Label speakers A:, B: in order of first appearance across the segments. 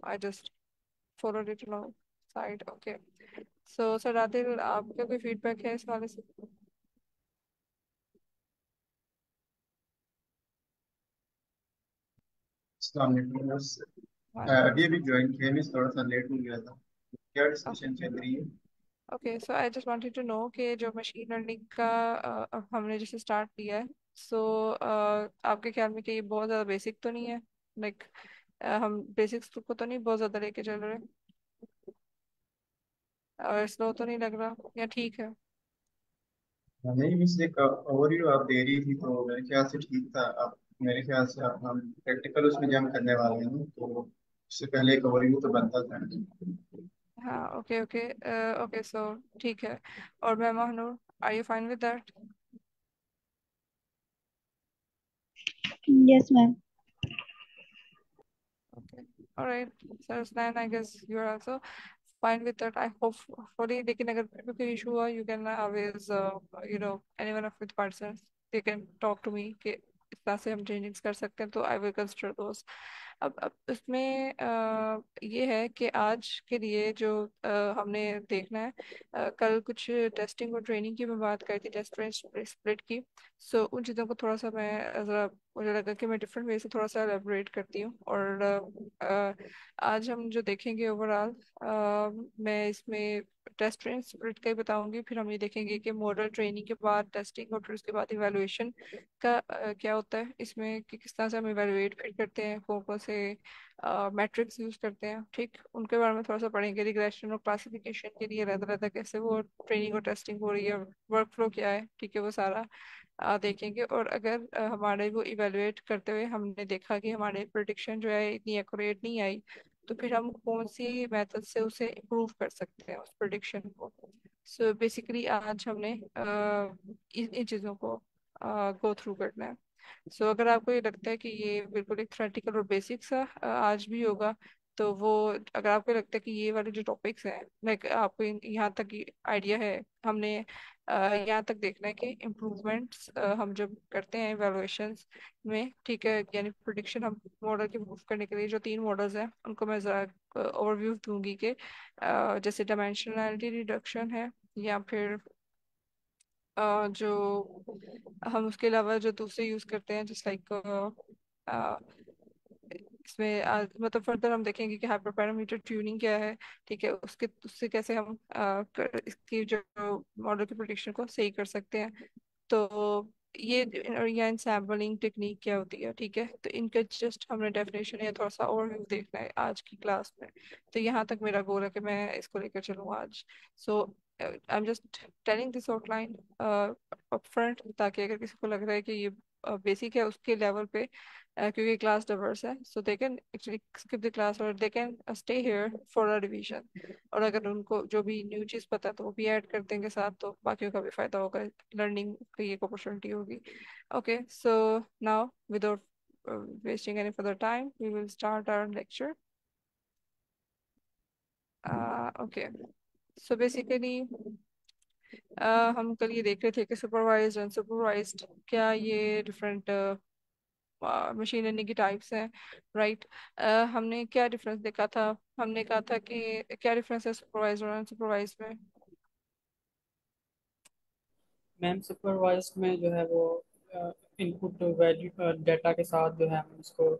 A: I just followed it along side. Okay. So sir Adil, आपका कोई feedback है इस वाले से?
B: अस्सलाम वालेकुम बस।
A: वालेकुम
B: अभी अभी
A: सलाम।
B: ज्वाइन किया, मैं थोड़ा सा लेट हो गया था। क्या
A: ओके।
B: डिस्कशन चल रही है?
A: Okay, so I just wanted to know कि जो मशीन लर्निंग का अब हमने जैसे स्टार्ट किया है, सो आपके ख्याल में कि ये बहुत ज़्यादा बेसिक तो नहीं है? लाइक हम बेसिक्स को तो नहीं बहुत ज़्यादा लेके चल रहे और स्लो तो नहीं लग रहा, या ठीक है?
B: नहीं, मिस एक ओवरव्यू आप दे रही थी तो मेरे ख्याल से ठीक था। आप मेरे ख्याल से आप हम प्रैक्टिकल उसमें जम करने वाले हैं तो उससे पहले एक ओवरव्यू तो बनता था।
A: हाँ, ओके ओके। ओके, सो ठीक है। और मैं Mahanoor, are you fine with that?
B: Yes ma'am.
A: Okay. All right. So then I guess you're also fine with that. I hope hopefully लेकिन अगर फिर कोई issue हुआ, you can always any one of the persons, they can talk to me कि इस तरह से हम चेंजेस कर सकते हैं, तो I will consider those. अब इसमें ये है कि आज के लिए जो हमने देखना है, कल कुछ टेस्टिंग और ट्रेनिंग की मैं बात करी थी, टेस्ट स्प्लिट की। सो उन चीज़ों को थोड़ा सा मैं ज़रा, मुझे लगा कि मैं डिफरेंट वे से थोड़ा सा एलेबोरेट करती हूँ। और आज हम जो देखेंगे ओवरऑल, मैं इसमें टेस्ट ट्रेन स्प्लिट का ही बताऊंगी, फिर हम ये देखेंगे कि मॉडल ट्रेनिंग के बाद टेस्टिंग और फिर उसके बाद इवेलुएशन का क्या होता है इसमें, कि किस तरह से हम इवेलुएट फिर करते हैं, कौन कौन से मैट्रिक्स यूज करते हैं, ठीक उनके बारे में थोड़ा सा पढ़ेंगे। रिग्रेशन और क्लासिफिकेशन के लिए रहता रहता कैसे वो ट्रेनिंग और टेस्टिंग हो रही है, वर्क फ्लो क्या है, ठीक है, वो सारा देखेंगे। और अगर हमारे वो इवेलुएट करते हुए हमने देखा कि हमारे प्रिडिक्शन जो है इतनी एक्यूरेट नहीं आई, तो फिर हम कौन सी मेथड से उसे इम्प्रूव कर सकते हैं उस प्रिडिक्शन को। सो बेसिकली आज हमने इन चीज़ों को गो थ्रू करना है। सो अगर आपको ये लगता है कि ये बिल्कुल एक थ्योरेटिकल और बेसिक सा आज भी होगा, तो वो, अगर आपको लगता है कि ये वाले जो टॉपिक्स हैं, लाइक आपको यहाँ तक आइडिया है, हमने यहाँ तक देखना है कि इम्प्रूवमेंट्स हम जब करते हैं इवेलुएशंस में, ठीक है, यानी प्रिडिक्शन हम मॉडल की इम्प्रूव करने के लिए जो तीन मॉडल्स हैं उनको मैं ज़रा ओवरव्यू दूंगी कि जैसे डायमेंशनलिटी रिडक्शन है, या फिर जो हम उसके अलावा जो दूसरे यूज करते हैं, जैसे लाइक इसमें मतलब फर्दर हम देखेंगे कि हाइपर पैरामीटर ट्यूनिंग क्या है, ठीक है, उसके उससे कैसे हम इसकी जो मॉडल की प्रिडिक्शन को सही कर सकते हैं। तो ये, और या सैम्पलिंग टेक्निक क्या होती है, ठीक है, तो इनका जस्ट हमने डेफिनेशन या थोड़ा सा ओवरव्यू देखना है आज की क्लास में। तो यहाँ तक मेरा गोल है कि मैं इसको लेकर चलूँ आज। So I am just telling this outline upfront, ताकि अगर किसी को लग रहा है कि ये बेसिक है उसके लेवल पे, क्योंकि क्लास डाइवर्स है, so they can actually skip the class और they can stay here for a revision. और अगर उनको जो भी न्यू चीज़ पता है तो वो भी ऐड कर देंगे साथ, तो बाकियों का भी फायदा होगा, लर्निंग की एक अपॉर्चुनिटी होगी। Okay, so now without wasting any further time, we will start our lecture. Okay, so basically हम कल ये देख रहे थे कि सुपरवाइज्ड अनसुपरवाइज्ड, क्या ये डिफरेंट मशीन लर्निंग की टाइप्स हैं, राइट? हमने क्या डिफरेंस देखा था? हमने कहा था कि क्या डिफरेंस है सुपरवाइज्ड और अनसुपरवाइज्ड में?
C: मैम सुपरवाइज्ड में जो है वो इनपुट वैल्यू डेटा के साथ जो है हम उसको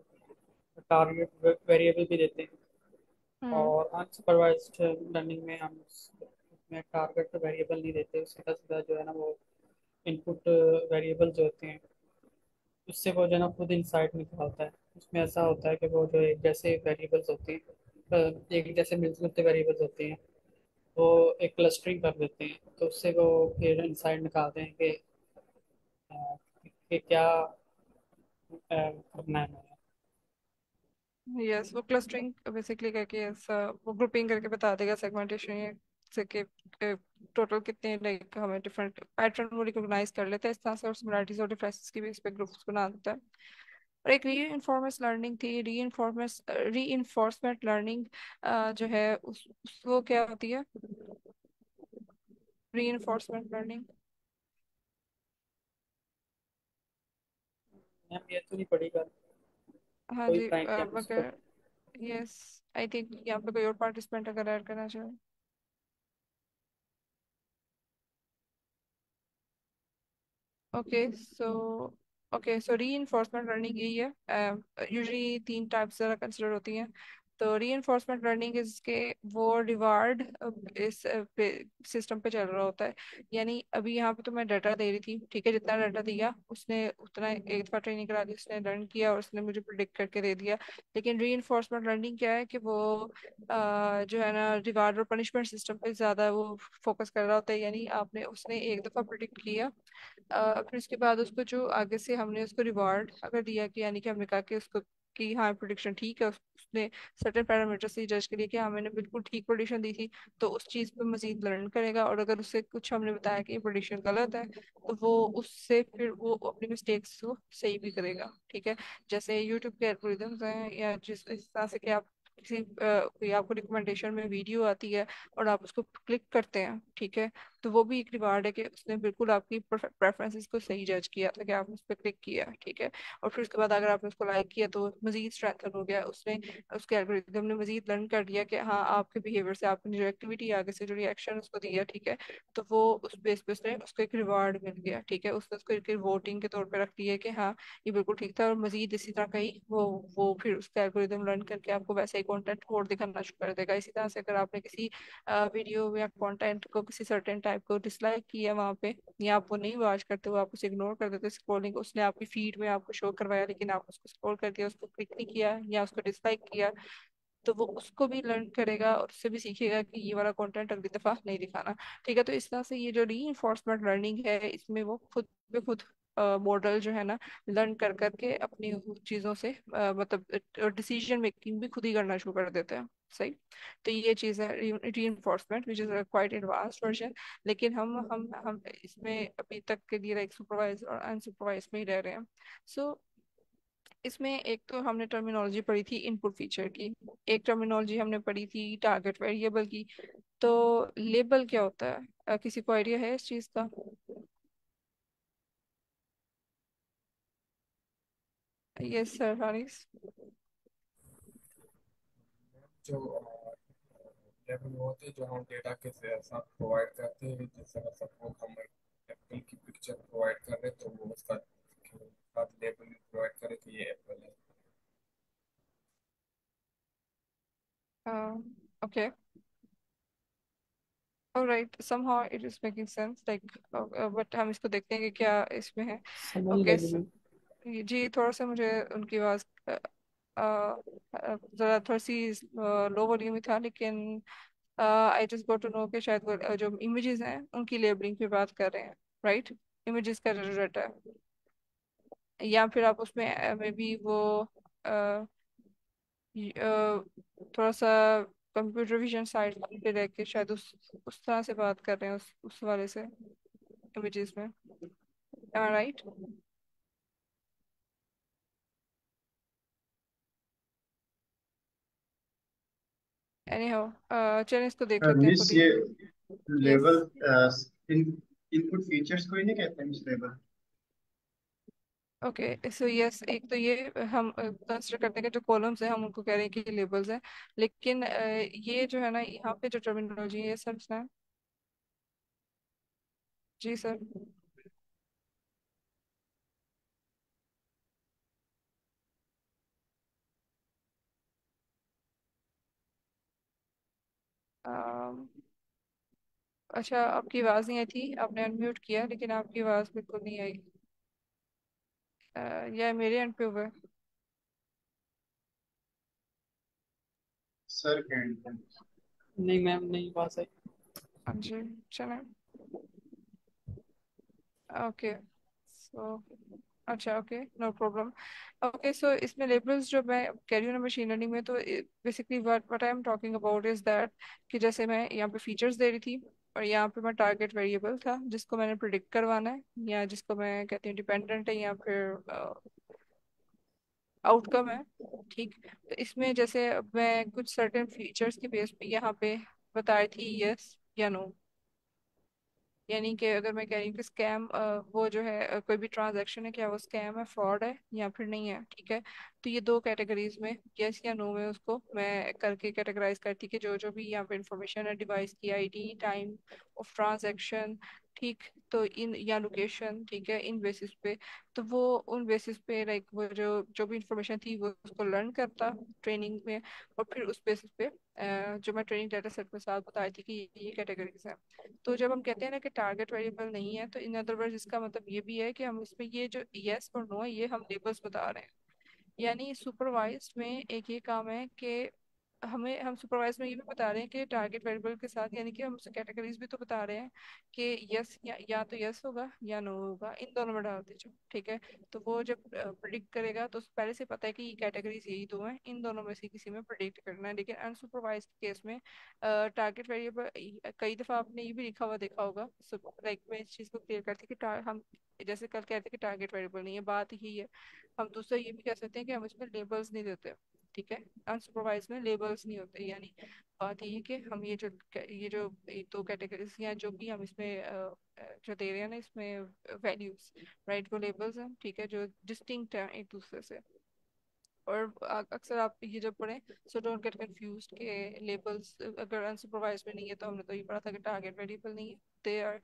C: टारगेट वेरिएबल भी देते हैं।
A: हम्म।
C: और अनसुपरवाइज्ड लर्निंग में हम उसमें टारगेट वेरिएबल नहीं देते, सीधा सीधा जो है ना वो इनपुट वेरिएबल जो होते हैं उससे वो जो है ना खुद इंसाइट निकालता है। उसमें ऐसा होता है कि वो जो एक जैसे वेरिएबल्स होते हैं, एक जैसे मिलते जुलते वेरिएबल्स होते हैं, वो एक क्लस्टरिंग कर देते हैं, तो उससे वो फिर इंसाइट निकालते हैं अ, कि क्या करना है हमें।
A: यस, वो क्लस्टरिंग बेसिकली करके ऐसा वो ग्रुपिंग करके बता देगा, सेगमेंटेशन ये से कि टोटल कितने, लाइक हमें डिफरेंट पैटर्न वो रिकॉग्नाइज कर लेते हैं इस तरह से, और सिमिलरिटीज और डिफरेंसेस की भी इस पे ग्रुप्स बना देता है। और एक री इन्फॉर्मेंस लर्निंग थी, री इन्फोर्समेंट लर्निंग जो है वो क्या होती है? री इन्फोर्समेंट लर्निंग।
C: मैम ये तो नहीं पड़ेगा,
A: हाँ
C: कोई
A: जी,
C: बताएंगे हम
A: मगर
C: उसको।
A: यस, आई थिंक यहाँ पे कोई और पार्टिसिपेंट अगर ऐड करना चाहे। ओके सो रीइंफोर्समेंट लर्निंग यही है। यूजुअली तीन टाइप्स ज़रा कंसिडर होती हैं। तो रीइंफोर्समेंट लर्निंग इसके वो रिवार्ड इस सिस्टम पे चल रहा होता है। यानी अभी यहाँ पे तो मैं डाटा दे रही थी, ठीक है, जितना डाटा दिया उसने उतना एक दफ़ा ट्रेनिंग करा दी, उसने लर्न किया और उसने मुझे प्रिडिक्ट करके दे दिया। लेकिन रीइंफोर्समेंट लर्निंग क्या है कि वो जो है ना रिवार्ड और पनिशमेंट सिस्टम पे ज़्यादा वो फोकस कर रहा होता है। यानी आपने उसने एक दफ़ा प्रिडिक्ट किया, फिर उसके बाद उसको जो आगे से हमने उसको रिवार्ड अगर दिया कि यानी कि हमने कहा कि उसको कि हाँ प्रोडिक्शन ठीक है, उसने सर्टेन पैरामीटर से जज करिए कि हाँ मैंने बिल्कुल ठीक प्रोडिक्शन दी थी, तो उस चीज़ पे मजीद लर्न करेगा। और अगर उससे कुछ हमने बताया कि ये प्रोडिक्शन गलत है, तो वो उससे फिर वो अपनी मिस्टेक्स को सही भी करेगा, ठीक है। जैसे यूट्यूब के एल्गोरिदम्स हैं, या जिस इस तरह से कि आप किसी कोई आपको रिकमेंडेशन में वीडियो आती है और आप उसको क्लिक करते हैं, ठीक है, तो वो भी एक रिवार्ड है कि उसने बिल्कुल आपकी प्रेफरेंसेस को सही जज किया था कि आपने उस पर क्लिक किया, ठीक है। और फिर उसके बाद अगर आपने उसको लाइक किया तो मजीद स्ट्रेंथन हो गया, उसने उसके एल्गोरिदम ने मजीद लर्न कर लिया कि हाँ आपके बिहेवियर से आपने जो एक्टिविटी आगे से जो रिएक्शन उसको दिया, ठीक है, तो वो उस बेस पे उसने उसको एक रिवार्ड मिल गया, ठीक है। उसने उसको एक वोटिंग के तौर पे रख दिया कि हाँ ये बिल्कुल ठीक था। और मजीद इसी तरह का ही वो फिर उसका एल्गोरिदम लर्न करके आपको वैसे ही कंटेंट और दिखाना शुरू कर देगा। इसी तरह से अगर आपने किसी वीडियो या कंटेंट को किसी सर्टेन टाइप को डिसलाइक किया वहाँ पे, या आप वो नहीं वॉच करते हो, आप उसे इग्नोर कर देते, स्क्रॉलिंग उसने आपकी फीड में आपको शो करवाया लेकिन आप उसको स्क्रॉल कर दिया, उसको क्लिक नहीं किया या उसको डिसलाइक किया, तो वो उसको भी लर्न करेगा और उससे भी सीखेगा कि ये वाला कंटेंट अगली दफा नहीं दिखाना, ठीक है। तो इस तरह से ये जो रीइंफोर्समेंट लर्निंग है इसमें वो खुद पे खुद मॉडल जो है ना लर्न कर करके अपनी चीज़ों से मतलब डिसीजन मेकिंग भी खुद ही करना शुरू कर देते हैं। सही। तो ये चीज़ है reinforcement which is quite advanced version. लेकिन हम इसमें अभी तक के लिए लाइक सुपरवाइज और अनसुपरवाइज में ही रह रहे हैं। सो इसमें एक तो हमने टर्मिनोलॉजी पढ़ी थी इनपुट फीचर की, एक टर्मिनोलॉजी हमने पढ़ी थी टारगेट वेरिएबल की। तो लेबल क्या होता है? किसी को आइडिया है इस चीज़ का? Yes sir Haris.
D: जो लेवल वो होते हैं जो हम डेटा के साथ प्रोवाइड करते हैं, जैसे मतलब वो हम एप्पल की पिक्चर प्रोवाइड कर रहे हैं तो वो उसका साथ लेबल भी प्रोवाइड करें कि ये एप्पल है।
A: Okay, alright, somehow it is making sense like but हम इसको देखते हैं कि क्या इसमें है।
C: समझ
A: ओके
C: लगी मैं।
A: जी, थोड़ा सा मुझे उनकी आवाज़ ज़रा थोड़ी सी लो वॉल्यूम में था, लेकिन I just got to know कि शायद वो जो इमेजेस हैं उनकी लेबलिंग पे बात कर रहे हैं, राइट? इमेजेस का जो डाटा है, या फिर आप उसमें मे बी वो अ, थोड़ा सा कंप्यूटर विजन साइड पे रह के शायद उस तरह से बात कर रहे हैं, उस वाले से इमेजेस में। Am I right? Anyhow चलिए इसको देख लेते हैं
B: मिस
A: खुद ही।
B: ये
A: यस।
B: लेवल इन इनपुट फीचर्स को ही नहीं कहते miss level.
A: Okay so yes, एक तो ये हम कंसिडर करते हैं कि जो कॉलम्स हैं हम उनको कह रहे हैं कि लेबल्स हैं। लेकिन ये जो है ना यहाँ पे जो टर्मिनोलॉजी है सर है। जी सर। अम, अच्छा, आपकी आवाज़ नहीं आई थी, आपने अनम्यूट किया लेकिन आपकी आवाज़ बिल्कुल नहीं आई। या मेरे एंड पे हुआ है?
B: सर कैंड
C: नहीं मैम, नहीं बात है।
A: हाँ जी, चलें। ओके सो अच्छा, okay, no problem. Okay so इसमें लेबल्स जो मैं कह रही हूँ ना मशीन लर्निंग में, तो basically what I am talking about is that कि जैसे मैं यहाँ पे फीचर्स दे रही थी और यहाँ पे मैं टारगेट वेरिएबल था जिसको मैंने प्रिडिक्ट करवाना है, या जिसको मैं कहती हूँ डिपेंडेंट है, या फिर आउटकम है, ठीक। तो इसमें जैसे मैं कुछ सर्टेन फीचर्स के बेस पे यहाँ पे बता रही थी यस या नो, यानी कि अगर मैं कह रही हूँ कि स्कैम, वो जो है कोई भी ट्रांजैक्शन है, क्या वो स्कैम है, फ्रॉड है या फिर नहीं है, ठीक है। तो ये दो कैटेगरीज में यस या नो में उसको मैं करके कैटेगराइज करती कि जो भी यहाँ पे इंफॉर्मेशन है, डिवाइस की आईडी, टाइम ऑफ ट्रांजैक्शन, ठीक, तो इन या लोकेशन, ठीक है, इन बेसिस पे, तो वो उन बेसिस पे लाइक वो जो जो भी इंफॉर्मेशन थी वो उसको लर्न करता ट्रेनिंग में, और फिर उस बेसिस पे जो मैं ट्रेनिंग डाटा सेट में साथ बताई थी कि ये कैटेगरीज है। तो जब हम कहते हैं ना कि टारगेट वेरिएबल नहीं है, तो इन अदर वर्ड्स इसका मतलब ये भी है कि हम इसमें ये जो यस और नो है ये हम लेबल्स बता रहे हैं। यानी सुपरवाइज्ड में एक ये काम है कि हम सुपरवाइज में ये भी बता रहे हैं कि टारगेट वेरिएबल के साथ, यानी कि हम उसे कैटेगरीज भी तो बता रहे हैं कि यस या तो यस होगा या नो होगा, इन दोनों में डाल दीजिए, ठीक है। तो वो जब प्रिडिक्ट करेगा तो उसे पहले से पता है कि ये कैटेगरीज यही दो हैं, इन दोनों में से किसी में प्रिडिक्ट करना है। लेकिन अनसुपरवाइज्ड केस में टारगेट वेरिएबल, कई दफा आपने ये भी लिखा हुआ देखा होगा, लाइक मैं इस चीज को क्लियर करती कि हम जैसे कल कहते हैं कि टारगेट वेरिएबल नहीं है, बात यही है। हम दूसरा ये भी कह सकते हैं कि हम इसमें लेबल्स नहीं देते, ठीक है। अनसुपरवाइज में लेबल्स नहीं होते, यानी बात ये है कि हम ये दो कैटेगरीज या जो भी हम इसमें जो दे रहे हैं ना इसमें वैल्यूज, राइट, वो लेबल्स हैं, ठीक है, जो डिस्टिंक्ट है एक दूसरे से। और अक्सर आप ये जब पढ़ें, सो डोंट गेट कंफ्यूज्ड के लेबल्स अगर अनसुपरवाइज में नहीं है, तो हमने तो ये पढ़ा था कि टारगेट वेरिएबल नहीं है, they are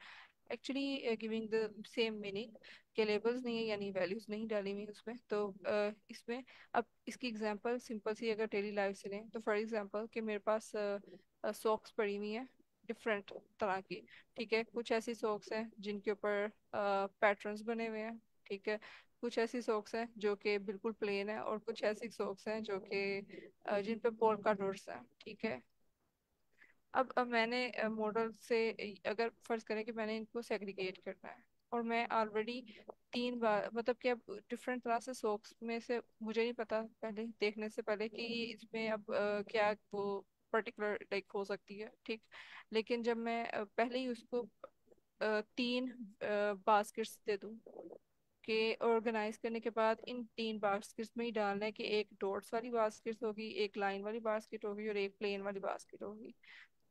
A: actually giving the same meaning, के लेबल्स नहीं है यानी वैल्यूज नहीं डाली हुई उसमें। तो इसमें अब इसकी एग्जांपल सिंपल सी अगर डेली लाइफ से लें, तो फॉर एग्जांपल कि मेरे पास सॉक्स पड़ी हुई हैं डिफरेंट तरह की, ठीक है। कुछ ऐसी सॉक्स हैं जिनके ऊपर पैटर्न्स बने हुए हैं, ठीक है। कुछ ऐसी सॉक्स हैं जो कि बिल्कुल प्लेन है, और कुछ ऐसी सॉक्स हैं जो कि जिन पे पोल्का डॉट्स हैं, ठीक है। अब मैंने मॉडल से अगर फर्ज करें कि मैंने इनको सेग्रीगेट करना है, और मैं ऑलरेडी 3 बार मतलब कि अब डिफरेंट तरह से सोक्स में से मुझे नहीं पता पहले देखने से पहले कि इसमें अब क्या वो पर्टिकुलर लाइक हो सकती है, ठीक। लेकिन जब मैं पहले ही उसको 3 बास्केट्स दे दूँ के ऑर्गेनाइज करने के बाद इन 3 बास्केट्स में ही डालना है कि एक डॉट्स वाली बास्केट होगी, एक लाइन वाली बास्केट होगी, और एक प्लेन वाली बास्केट होगी,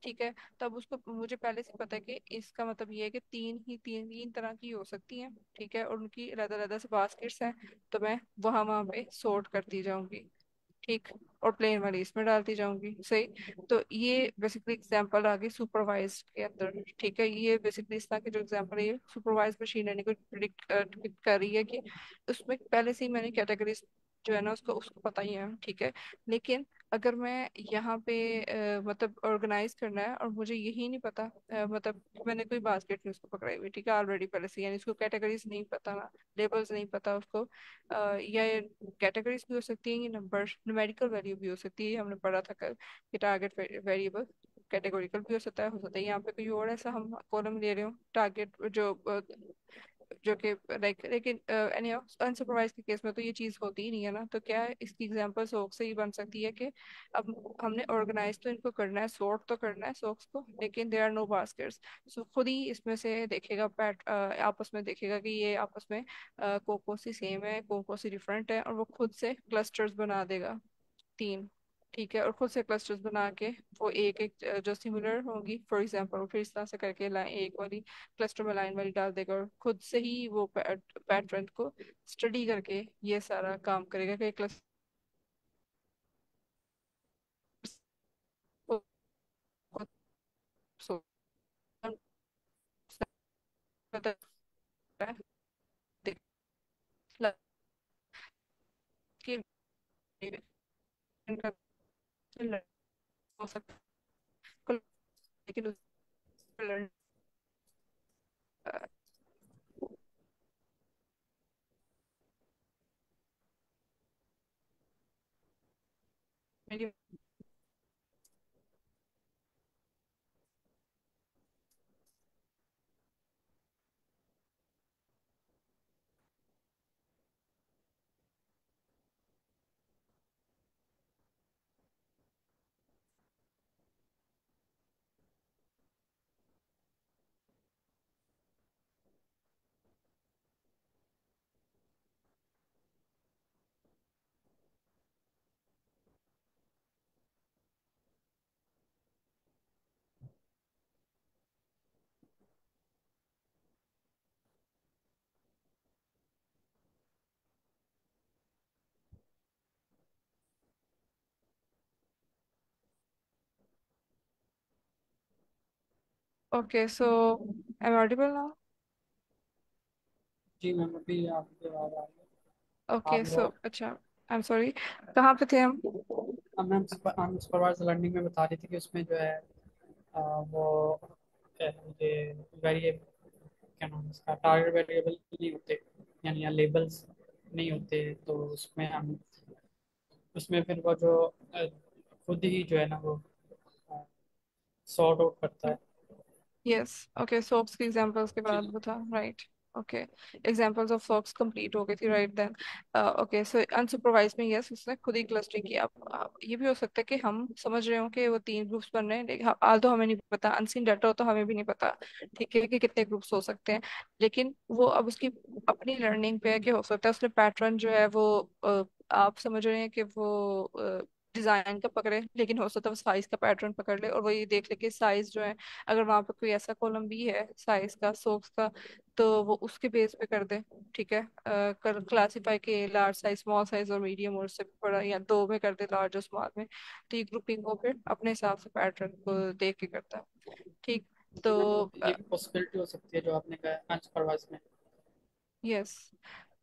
A: ठीक है। तब उसको मुझे पहले से पता है कि इसका मतलब ये है कि तीन तीन तरह की हो सकती हैं, ठीक है, और उनकी अलग अलग से बास्केट्स हैं। तो मैं वहां वहां पे सॉर्ट करती जाऊंगी, ठीक, और प्लेन वाली इसमें डालती जाऊंगी, सही। तो ये बेसिकली एग्जांपल आ गई सुपरवाइज के अंदर, ठीक है। ये बेसिकली इस तरह के जो एग्जांपल है ये सुपरवाइज मशीन लर्निंग को प्रिडिक्ट कर रही है कि उसमें पहले से ही मैंने कैटेगरीज जो है ना उसको उसको पता ही है, ठीक है। लेकिन अगर मैं यहाँ पे मतलब ऑर्गेनाइज करना है और मुझे यही नहीं पता, मतलब मैंने कोई बास्केट नहीं उसको पकड़ाई हुई, ठीक है, ऑलरेडी पहले से, यानी उसको कैटेगरीज नहीं पता ना, लेबल्स नहीं पता उसको, या कैटेगरीज भी हो सकती है, ये नंबर न्यूमेरिकल वैल्यू भी हो सकती है, ये हमने पढ़ा था कल कि टारगेट वेरिएबल कैटेगोरिकल भी हो सकता है यहाँ पे कोई और ऐसा हम कॉलम ले रहे हो टारगेट जो कि लाइक, लेकिन एनी अनसुपरवाइज के केस में तो ये चीज़ होती ही नहीं है ना। तो क्या है, इसकी एग्जांपल सोक्स से ही बन सकती है कि अब हमने ऑर्गेनाइज तो इनको करना है, सॉर्ट तो करना है सोक्स को, लेकिन देयर आर नो बास्केट्स। सो खुद ही इसमें से देखेगा आपस में देखेगा कि ये आपस में कौन सी सेम है, कौन सी डिफरेंट है, और वो खुद से क्लस्टर्स बना देगा 3, ठीक है। और खुद से क्लस्टर्स बना के वो एक एक जो सिमिलर होंगी फॉर एग्जांपल, फिर इस तरह से करके लाइन एक वाली क्लस्टर में लाइन वाली डाल देगा, और खुद से ही वो पैटर्न को स्टडी करके ये सारा काम करेगा कि क्लस्टर को सो- हो सकता है, लेकिन उस मेरी Okay, so I'm audible now?
C: जी मैम, अभी आपकी आवाज़ आ रही है।
A: Okay,
C: आप
A: so
C: लोग
A: अच्छा, I'm sorry, कहाँ पे थे हम?
C: अब मैम अनसुपरवाइज लर्निंग में बता रही थी कि उसमें जो है वो ये वेरिएबल, क्या नाम है इसका, टारगेट वेरिएबल नहीं होते, यानी या लेबल्स नहीं होते, तो उसमें हम उसमें फिर वो जो खुद ही जो है ना वो सॉर्ट आउट करता है।
A: यस, ओके, सॉक्स के एग्जांपल्स के
C: जी
A: बाद बता, right? Okay, examples of socks complete हो गई थी, राइट देन। ओके, सो अनसुपरवाइज में यस उसने खुद ही क्लस्टरिंग किया। अब ये भी हो सकता है कि हम समझ रहे हो कि वो 3 ग्रुप्स बन रहे हैं, लेकिन आल तो हमें नहीं पता, अनसीन डाटा हो तो हमें भी नहीं पता, ठीक है, कि कितने ग्रुप्स हो सकते हैं। लेकिन वो अब उसकी अपनी लर्निंग पे है कि हो सकता है उसने पैटर्न जो है वो आप समझ रहे हैं कि वो डिजाइन का पकड़े, लेकिन हो सकता है वो साइज का पैटर्न पकड़ ले और वो ये देख ले कि साइज जो है, अगर वहां पे कोई ऐसा कॉलम भी है साइज का सोक्स का, तो वो उसके बेस पे कर दे, ठीक है, कर क्लासीफाई के लार्ज साइज, स्मॉल साइज और मीडियम, और उससे भी बड़ा, या दो में कर दे, लार्ज और स्मॉल में। तो ये ग्रुपिंग को फिर अपने हिसाब से पैटर्न को देख के करता है, ठीक।
C: जी मैम,
A: तो
C: ये भी पॉसिबिलिटी हो सकती है जो आपने कहा अनसुपरवाइज में।
A: यस,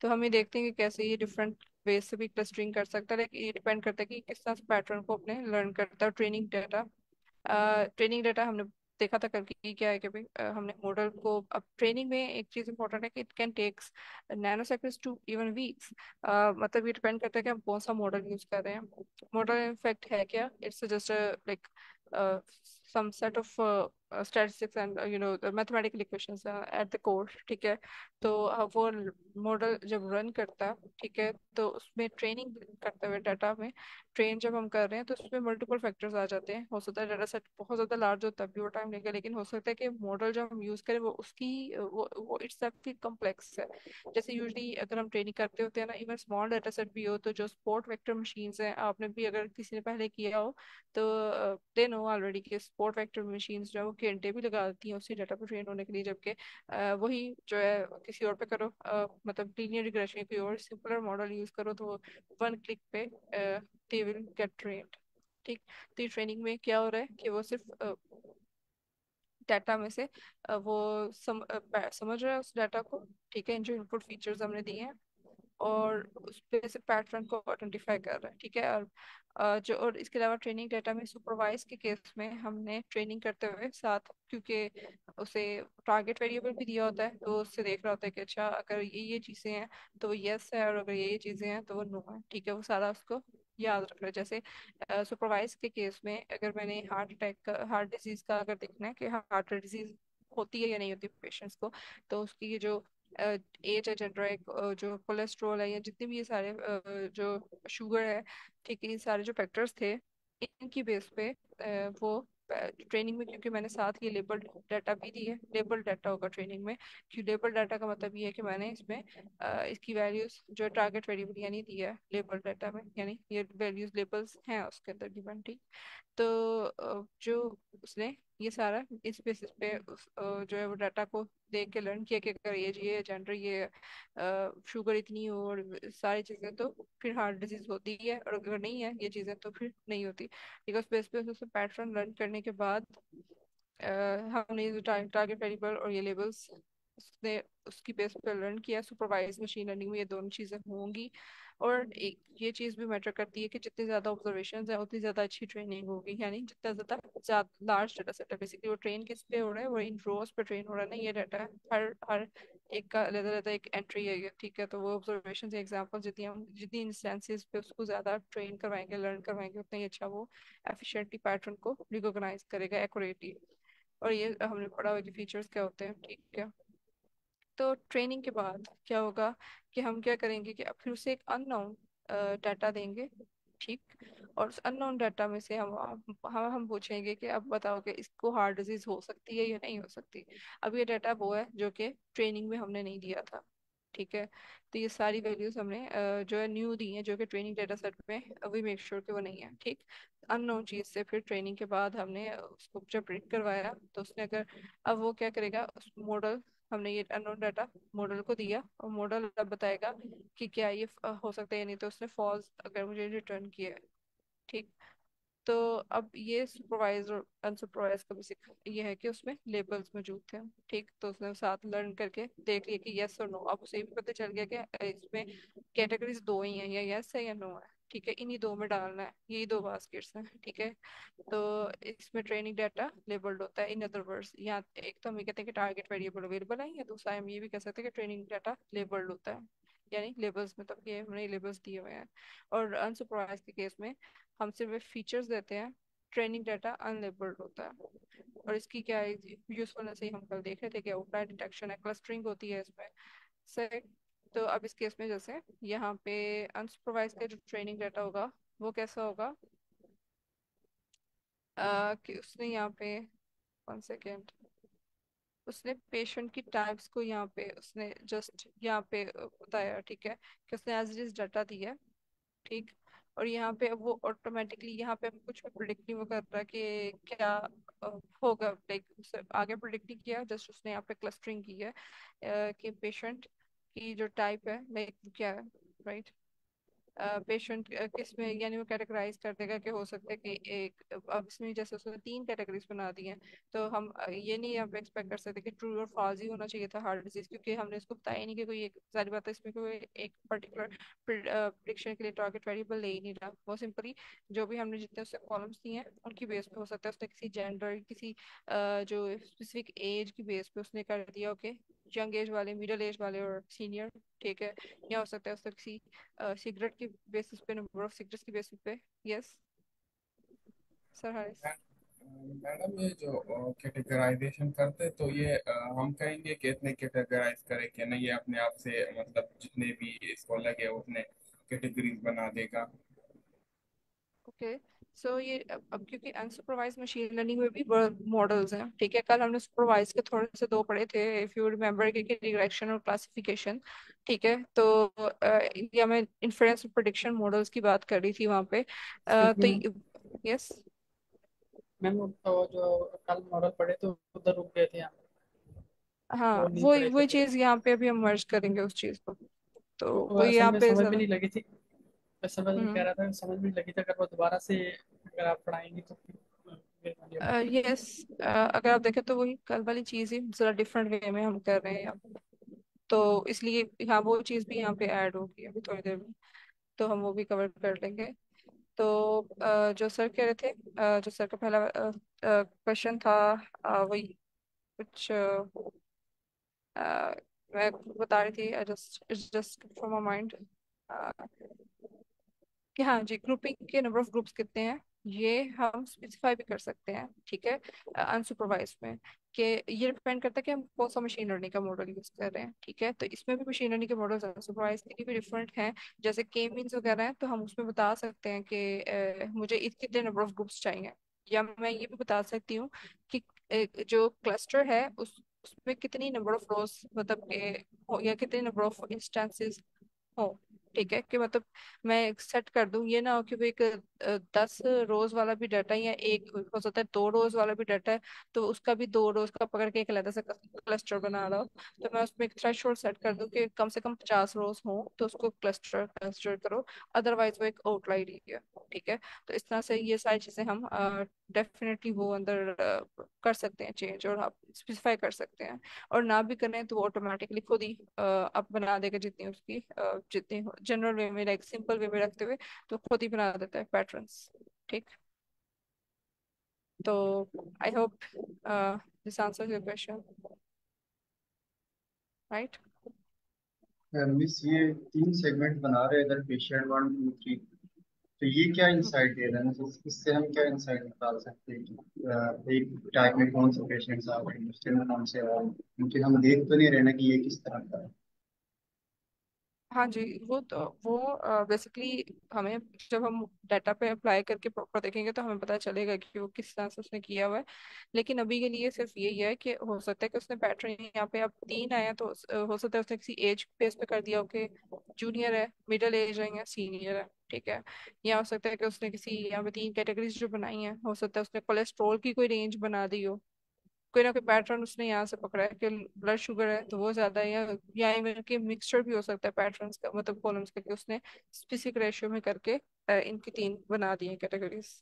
A: तो हम ये देखते हैं कि कैसे ये डिफरेंट वे से भी क्लस्टरिंग कर सकता है, लेकिन ये डिपेंड करता है कि किस तरह से पैटर्न को अपने लर्न करता है। ट्रेनिंग डाटा, ट्रेनिंग डाटा हमने देखा था कल की, क्या है कि भाई हमने मॉडल को, अब ट्रेनिंग में एक चीज इंपॉर्टेंट है कि it can takes nano seconds to even weeks. मतलब ये डिपेंड करता है कि हम कौन सा मॉडल यूज कर रहे हैं। मॉडल इनफैक्ट है क्या, it's just like some set of statistics and the mathematical equations at the core, ठीक है। तो वो मॉडल जब रन करता है, ठीक है, तो उसमें ट्रेनिंग करते हुए डाटा में ट्रेन जब हम कर रहे हैं तो उसमें मल्टीपल फैक्टर्स आ जाते हैं। हो सकता है डाटा सेट बहुत ज़्यादा लार्ज हो तब भी वो टाइम लेगा, लेकिन हो सकता है कि मॉडल जो हम यूज़ करें वो उसकी वो इट्स कॉम्प्लेक्स है। जैसे यूजली अगर हम ट्रेनिंग करते होते हैं ना, इवन स्मॉल डाटा सेट भी हो, तो जो स्पोर्ट वेक्टर मशीन्स हैं, आपने भी अगर किसी ने पहले किया हो तो दे नो ऑलरेडी कि स्पोर्ट वेक्टर मशीन्स जो है वो घंटे भी लगा देती हैं उसी डाटा पर ट्रेन होने के लिए, जबकि वही जो है किसी और पे करो, मतलब लीनियर रिग्रेशन कोई और सिंपलर मॉडल यूज करो, तो 1 क्लिक पे दे विल गेट ट्रेन्ड, ठीक। तो ये ट्रेनिंग में क्या हो रहा है कि वो सिर्फ डाटा में से समझ रहा है उस डाटा को, ठीक है, इन जो इनपुट फीचर्स हमने दिए हैं, और उस पे से पैटर्न को आइडेंटिफाई कर रहा है, ठीक है। और जो और इसके अलावा ट्रेनिंग डाटा में सुपरवाइज के केस में हमने ट्रेनिंग करते हुए साथ, क्योंकि उसे टारगेट वेरिएबल भी दिया होता है, तो उससे देख रहा होता है कि अच्छा अगर ये चीज़ें हैं तो वो यस है, और अगर ये चीज़ें हैं तो वो नो है, ठीक है, वो सारा उसको याद रख रहा है। जैसे सुपरवाइज के केस में अगर मैंने हार्ट अटैक का, हार्ट डिजीज का अगर देखना है कि हार्ट डिजीज होती है या नहीं होती पेशेंट्स को, तो उसकी ये जो एज है, जेंडर है, जो कोलेस्ट्रॉल है, या जितने भी ये सारे जो शुगर है, ठीक है, ये सारे जो फैक्टर्स थे, इनकी बेस पे वो ट्रेनिंग में, क्योंकि मैंने साथ ये लेबल डाटा भी दी है, लेबल डाटा होगा ट्रेनिंग में, कि लेबल डाटा का मतलब ये है कि मैंने इसमें इसकी वैल्यूज जो टारगेट वेरिएबल यानी दी है लेबल डाटा में, यानी ये वैल्यूज लेबल्स हैं उसके अंदर गिवन, ठीक। तो जो उसने ये सारा इस बेसिस पे जो है वो डाटा को देख के लर्न किया कि अगर ये जेंडर, ये शुगर इतनी हो और सारी चीज़ें, तो फिर हार्ट डिजीज होती है, और अगर नहीं है ये चीज़ें तो फिर नहीं होती, ठीक है। उस बेस पे उससे पैटर्न लर्न करने के बाद अ, हमने ये जो टारगेट वेरिएबल और ये लेबल्स उसने उसकी बेस पर लर्न किया। सुपरवाइज मशीन लर्निंग में ये दोनों चीज़ें होंगी, और एक ये चीज़ भी मैटर करती है कि जितनी ज़्यादा ऑब्जर्वेशन है उतनी ज़्यादा अच्छी ट्रेनिंग होगी, यानी जितना ज़्यादा लार्ज डाटा सेट है, बेसिकली वो ट्रेन किस पे हो रहा है, वो इन रोज पे ट्रेन हो रहा है ना, ये डाटा है, हर हर एक का अलग अलग एक एंट्री है ये, ठीक है। तो वो ऑब्जर्वेशन एग्जाम्पल जितनी हम जितनी इंस्टेंसेस पे उसको ज़्यादा ट्रेन करवाएंगे, लर्न करवाएंगे, उतना ही अच्छा वो एफिशिएंटली पैटर्न को रिकॉग्नाइज करेगा एक्यूरेटली। और ये हमने पढ़ा हुआ कि फीचर्स क्या होते हैं, ठीक है। तो ट्रेनिंग के बाद क्या होगा कि हम क्या करेंगे कि अब फिर उसे एक अननोन डाटा देंगे, ठीक। और उस अननोन डाटा में से हम पूछेंगे कि अब बताओ कि इसको हार्ट डिजीज हो सकती है या नहीं हो सकती। अब ये डाटा वो है जो कि ट्रेनिंग में हमने नहीं दिया था, ठीक है। तो ये सारी वैल्यूज हमने जो है न्यू दी हैं, जो कि ट्रेनिंग डाटा सेट में वी मेक श्योर कि वो नहीं है, ठीक। अननोन चीज से फिर ट्रेनिंग के बाद हमने उसको जब प्रिंट करवाया, तो उसने अगर, अब वो क्या करेगा, उस मॉडल, हमने ये अननोन डाटा मॉडल को दिया, और मॉडल अब बताएगा कि क्या ये हो सकता है या नहीं, तो उसने फॉल्स अगर मुझे रिटर्न किया है, ठीक। तो अब ये सुपरवाइज और अनसुपरवाइज का बेसिक ये है कि उसमें लेबल्स मौजूद थे। ठीक, तो उसने साथ लर्न करके देख लिया कि यस और नो। अब उसे भी पता चल गया कि इसमें कैटेगरीज दो ही हैं, या यस है या नो है। ठीक है, इन्हीं दो में डालना है, यही दो बास्केट्स हैं। ठीक है, तो इसमें ट्रेनिंग डाटा लेबल्ड होता है। इन अदर वर्ड्स, यहाँ एक तो हम ये कहते हैं कि टारगेट वेरिएबल अवेलेबल है, या दूसरा हम ये भी कह सकते हैं कि ट्रेनिंग डाटा लेबल्ड होता है, यानी लेबल्स में, तब ये हमने लेबल्स दिए हुए हैं। और अनसुपरवाइज के केस में हम सिर्फ फीचर्स देते हैं, ट्रेनिंग डाटा अनलेबल्ड होता है। और इसकी क्या यूजफुलनेस है, हम कल देख रहे थे कि आउटलायर डिटेक्शन है, क्लस्टरिंग होती है इसमें। सही। तो अब इस केस में जैसे यहाँ पे अनसुपरवाइज का जो ट्रेनिंग डाटा होगा वो कैसा होगा, कि उसने यहाँ पे, 1 सेकेंड, उसने पेशेंट की टाइप्स को यहाँ पे उसने जस्ट यहाँ पे बताया। ठीक है, कि उसने एज इट इज डाटा दिया। ठीक, और यहाँ पे अब वो ऑटोमेटिकली यहाँ पे कुछ भी प्रिडिक्ट नहीं वो कर रहा कि क्या होगा। लाइक उससे आगे प्रिडिक्ट नहीं किया, जस्ट उसने यहाँ पे क्लस्टरिंग की है कि पेशेंट की जो टाइप है लाइक क्या है। राइट, पेशेंट किस में, यानी वो कैटेगराइज कर देगा कि हो सकता है कि एक, अब इसमें जैसे उसने 3 कैटेगरीज बना दी हैं, तो हम ये नहीं अब एक्सपेक्ट कर सकते कि ट्रू और फॉल्स ही होना चाहिए था हार्ट डिजीज, क्योंकि हमने इसको बताया ही नहीं कि कोई एक, सारी बात है इसमें कोई एक पर्टिकुलर प्रिडिक्शन के लिए टारगेट वेरिएबल ले ही नहीं रहा। वो सिंपली जो भी हमने जितने उससे कॉलम्स दिए हैं उनकी बेस पे हो सकता है उसने किसी जेंडर, किसी जो स्पेसिफिक एज की बेस पे उसने कर दिया। ओके, यंग एज वाले, मिडिल एज वाले और सीनियर। ठीक है, या हो सकता है उसने किसी सिगरेट की बेसिस पे, नंबर ऑफ सिगरेट्स की बेसिस पे। Yes sir Haris.
D: मैडम ये जो कैटेगराइजेशन करते तो ये हम कहेंगे कि इतने कैटेगराइज करे कि नहीं, ये अपने आप से मतलब जितने भी इसको लगे उतने कैटेगरीज बना देगा।
A: ओके, सो ये अब क्योंकि अनसुपरवाइज मशीन लर्निंग में भी मॉडल्स हैं। ठीक है, कल हमने सुपरवाइज के थोड़े से दो पढ़े थे, इफ यू रिमेम्बर, कि रिग्रेशन और क्लासिफिकेशन। ठीक है, तो ये मैं इन्फरेंस और प्रेडिक्शन मॉडल्स की बात कर रही थी वहाँ पे।
C: एक्सक्यूज मी
A: तो यस,
C: मैम, वो जो कल मॉडल पढ़े तो उधर रुक गए थे आप,
A: हाँ
C: वो नहीं
A: वही
C: पढ़े थे
A: वही
C: फिर।
A: चीज़ यहाँ पे अभी हम मर्ज करेंगे उस चीज़ को। तो
C: वो
A: वो
C: असल
A: यहाँ
C: में
A: पे
C: समझ में
A: ज़रा।
C: नहीं लगी थी। मैं समझ में कह
A: हम्म,
C: रहा था, समझ में नहीं लगी थी, अगर वो दोबारा से अगर आप पढ़ाएंगी तो फिर मेहरबानी होगी।
A: यस, अगर आप देखें तो वही कल वाली चीज़ ही ज़रा डिफरेंट वे में हम कर रहे हैं अब। तो इसलिए हाँ वो चीज़ भी यहाँ पे ऐड होगी अभी थोड़ी देर में, तो हम वो भी कवर कर लेंगे। तो जो सर कह रहे थे, जो सर का पहला क्वेश्चन था, वही कुछ मैं बता रही थी, just just from my mind, कि हाँ जी, ग्रुपिंग के नंबर ऑफ ग्रुप्स कितने हैं ये हम स्पेसिफाई भी कर सकते हैं। ठीक है, अनसुपरवाइज में, कि ये डिपेंड करता है कि हम कौन सा मशीन लर्निंग का मॉडल यूज कर रहे हैं। ठीक है, तो इसमें भी मशीन लर्निंग के मॉडल्स अनसुपरवाइज के लिए भी डिफरेंट हैं। जैसे के मीन्स वगैरह हैं, तो हम उसमें बता सकते हैं कि मुझे कितने नंबर ऑफ ग्रुप्स चाहिए। या मैं ये भी बता सकती हूँ कि जो क्लस्टर है उसमें कितनी नंबर ऑफ रोज, मतलब या कितने नंबर ऑफ इंस्टेंसेस हो। ठीक है, कि मतलब मैं सेट कर दूं, ये ना हो कि वो एक 10 रोज वाला भी डाटा, या एक हो सकता है 2 रोज वाला भी डाटा है, तो उसका भी 2 रोज का पकड़ के एक अलग सा क्लस्टर बना रहा हो। तो मैं उसमें एक थ्रेशोल्ड सेट कर दूं कि कम से कम 50 रोज हो तो उसको क्लस्टर कंसिडर करो, अदरवाइज वो एक आउटलायर ही है। ठीक है, तो इस तरह से ये सारी चीजें हम डेफिनेटली वो अंदर कर सकते हैं चेंज, और आप स्पेसिफाई कर सकते हैं। और ना भी करें तो वो ऑटोमेटिकली खुद ही आप बना देगा, जितनी उसकी जितनी जनरल वे में, लाइक सिंपल वे में रखते हुए, तो खुद ही बना देता है पैटर्न्स। ठीक, तो I hope this answers your question, right.
B: Miss ये 3 सेगमेंट बना रहे हैं, इधर पेशेंट 1 2 3, तो ये क्या इंसाइट दे रहा है, मतलब इससे हम क्या इंसाइट निकाल सकते हैं कि एक टाइप में कौन से पेशेंट्स आ रहे हैं, दूसरे में कौन से आ रहे हैं, क्योंकि हम देख तो नहीं रहे ना कि ये किस तरह का है।
A: हाँ जी, वो तो वो बेसिकली हमें, जब हम डाटा पे अप्लाई करके प्रॉपर देखेंगे तो हमें पता चलेगा कि वो किस तरह से उसने किया हुआ है। लेकिन अभी के लिए सिर्फ यही है कि हो सकता है कि उसने पैटर्न यहाँ पे अब 3 आया, तो हो सकता है उसने किसी एज बेस पे कर दिया हो कि जूनियर है, मिडिल एज है, या सीनियर है। ठीक है, या हो सकता है कि उसने किसी यहाँ पे 3 कैटेगरीज जो बनाई हैं, हो सकता है उसने कोलेस्ट्रॉल की कोई रेंज बना दी हो, कोई ना कोई पैटर्न उसने यहाँ से पकड़ा है कि ब्लड शुगर है तो वो ज्यादा है, या इवन के मिक्सचर भी हो सकता है पैटर्न्स का, मतलब कॉलम्स का, कि उसने स्पेसिफिक रेशियो में करके इनकी 3 बना दी है categories.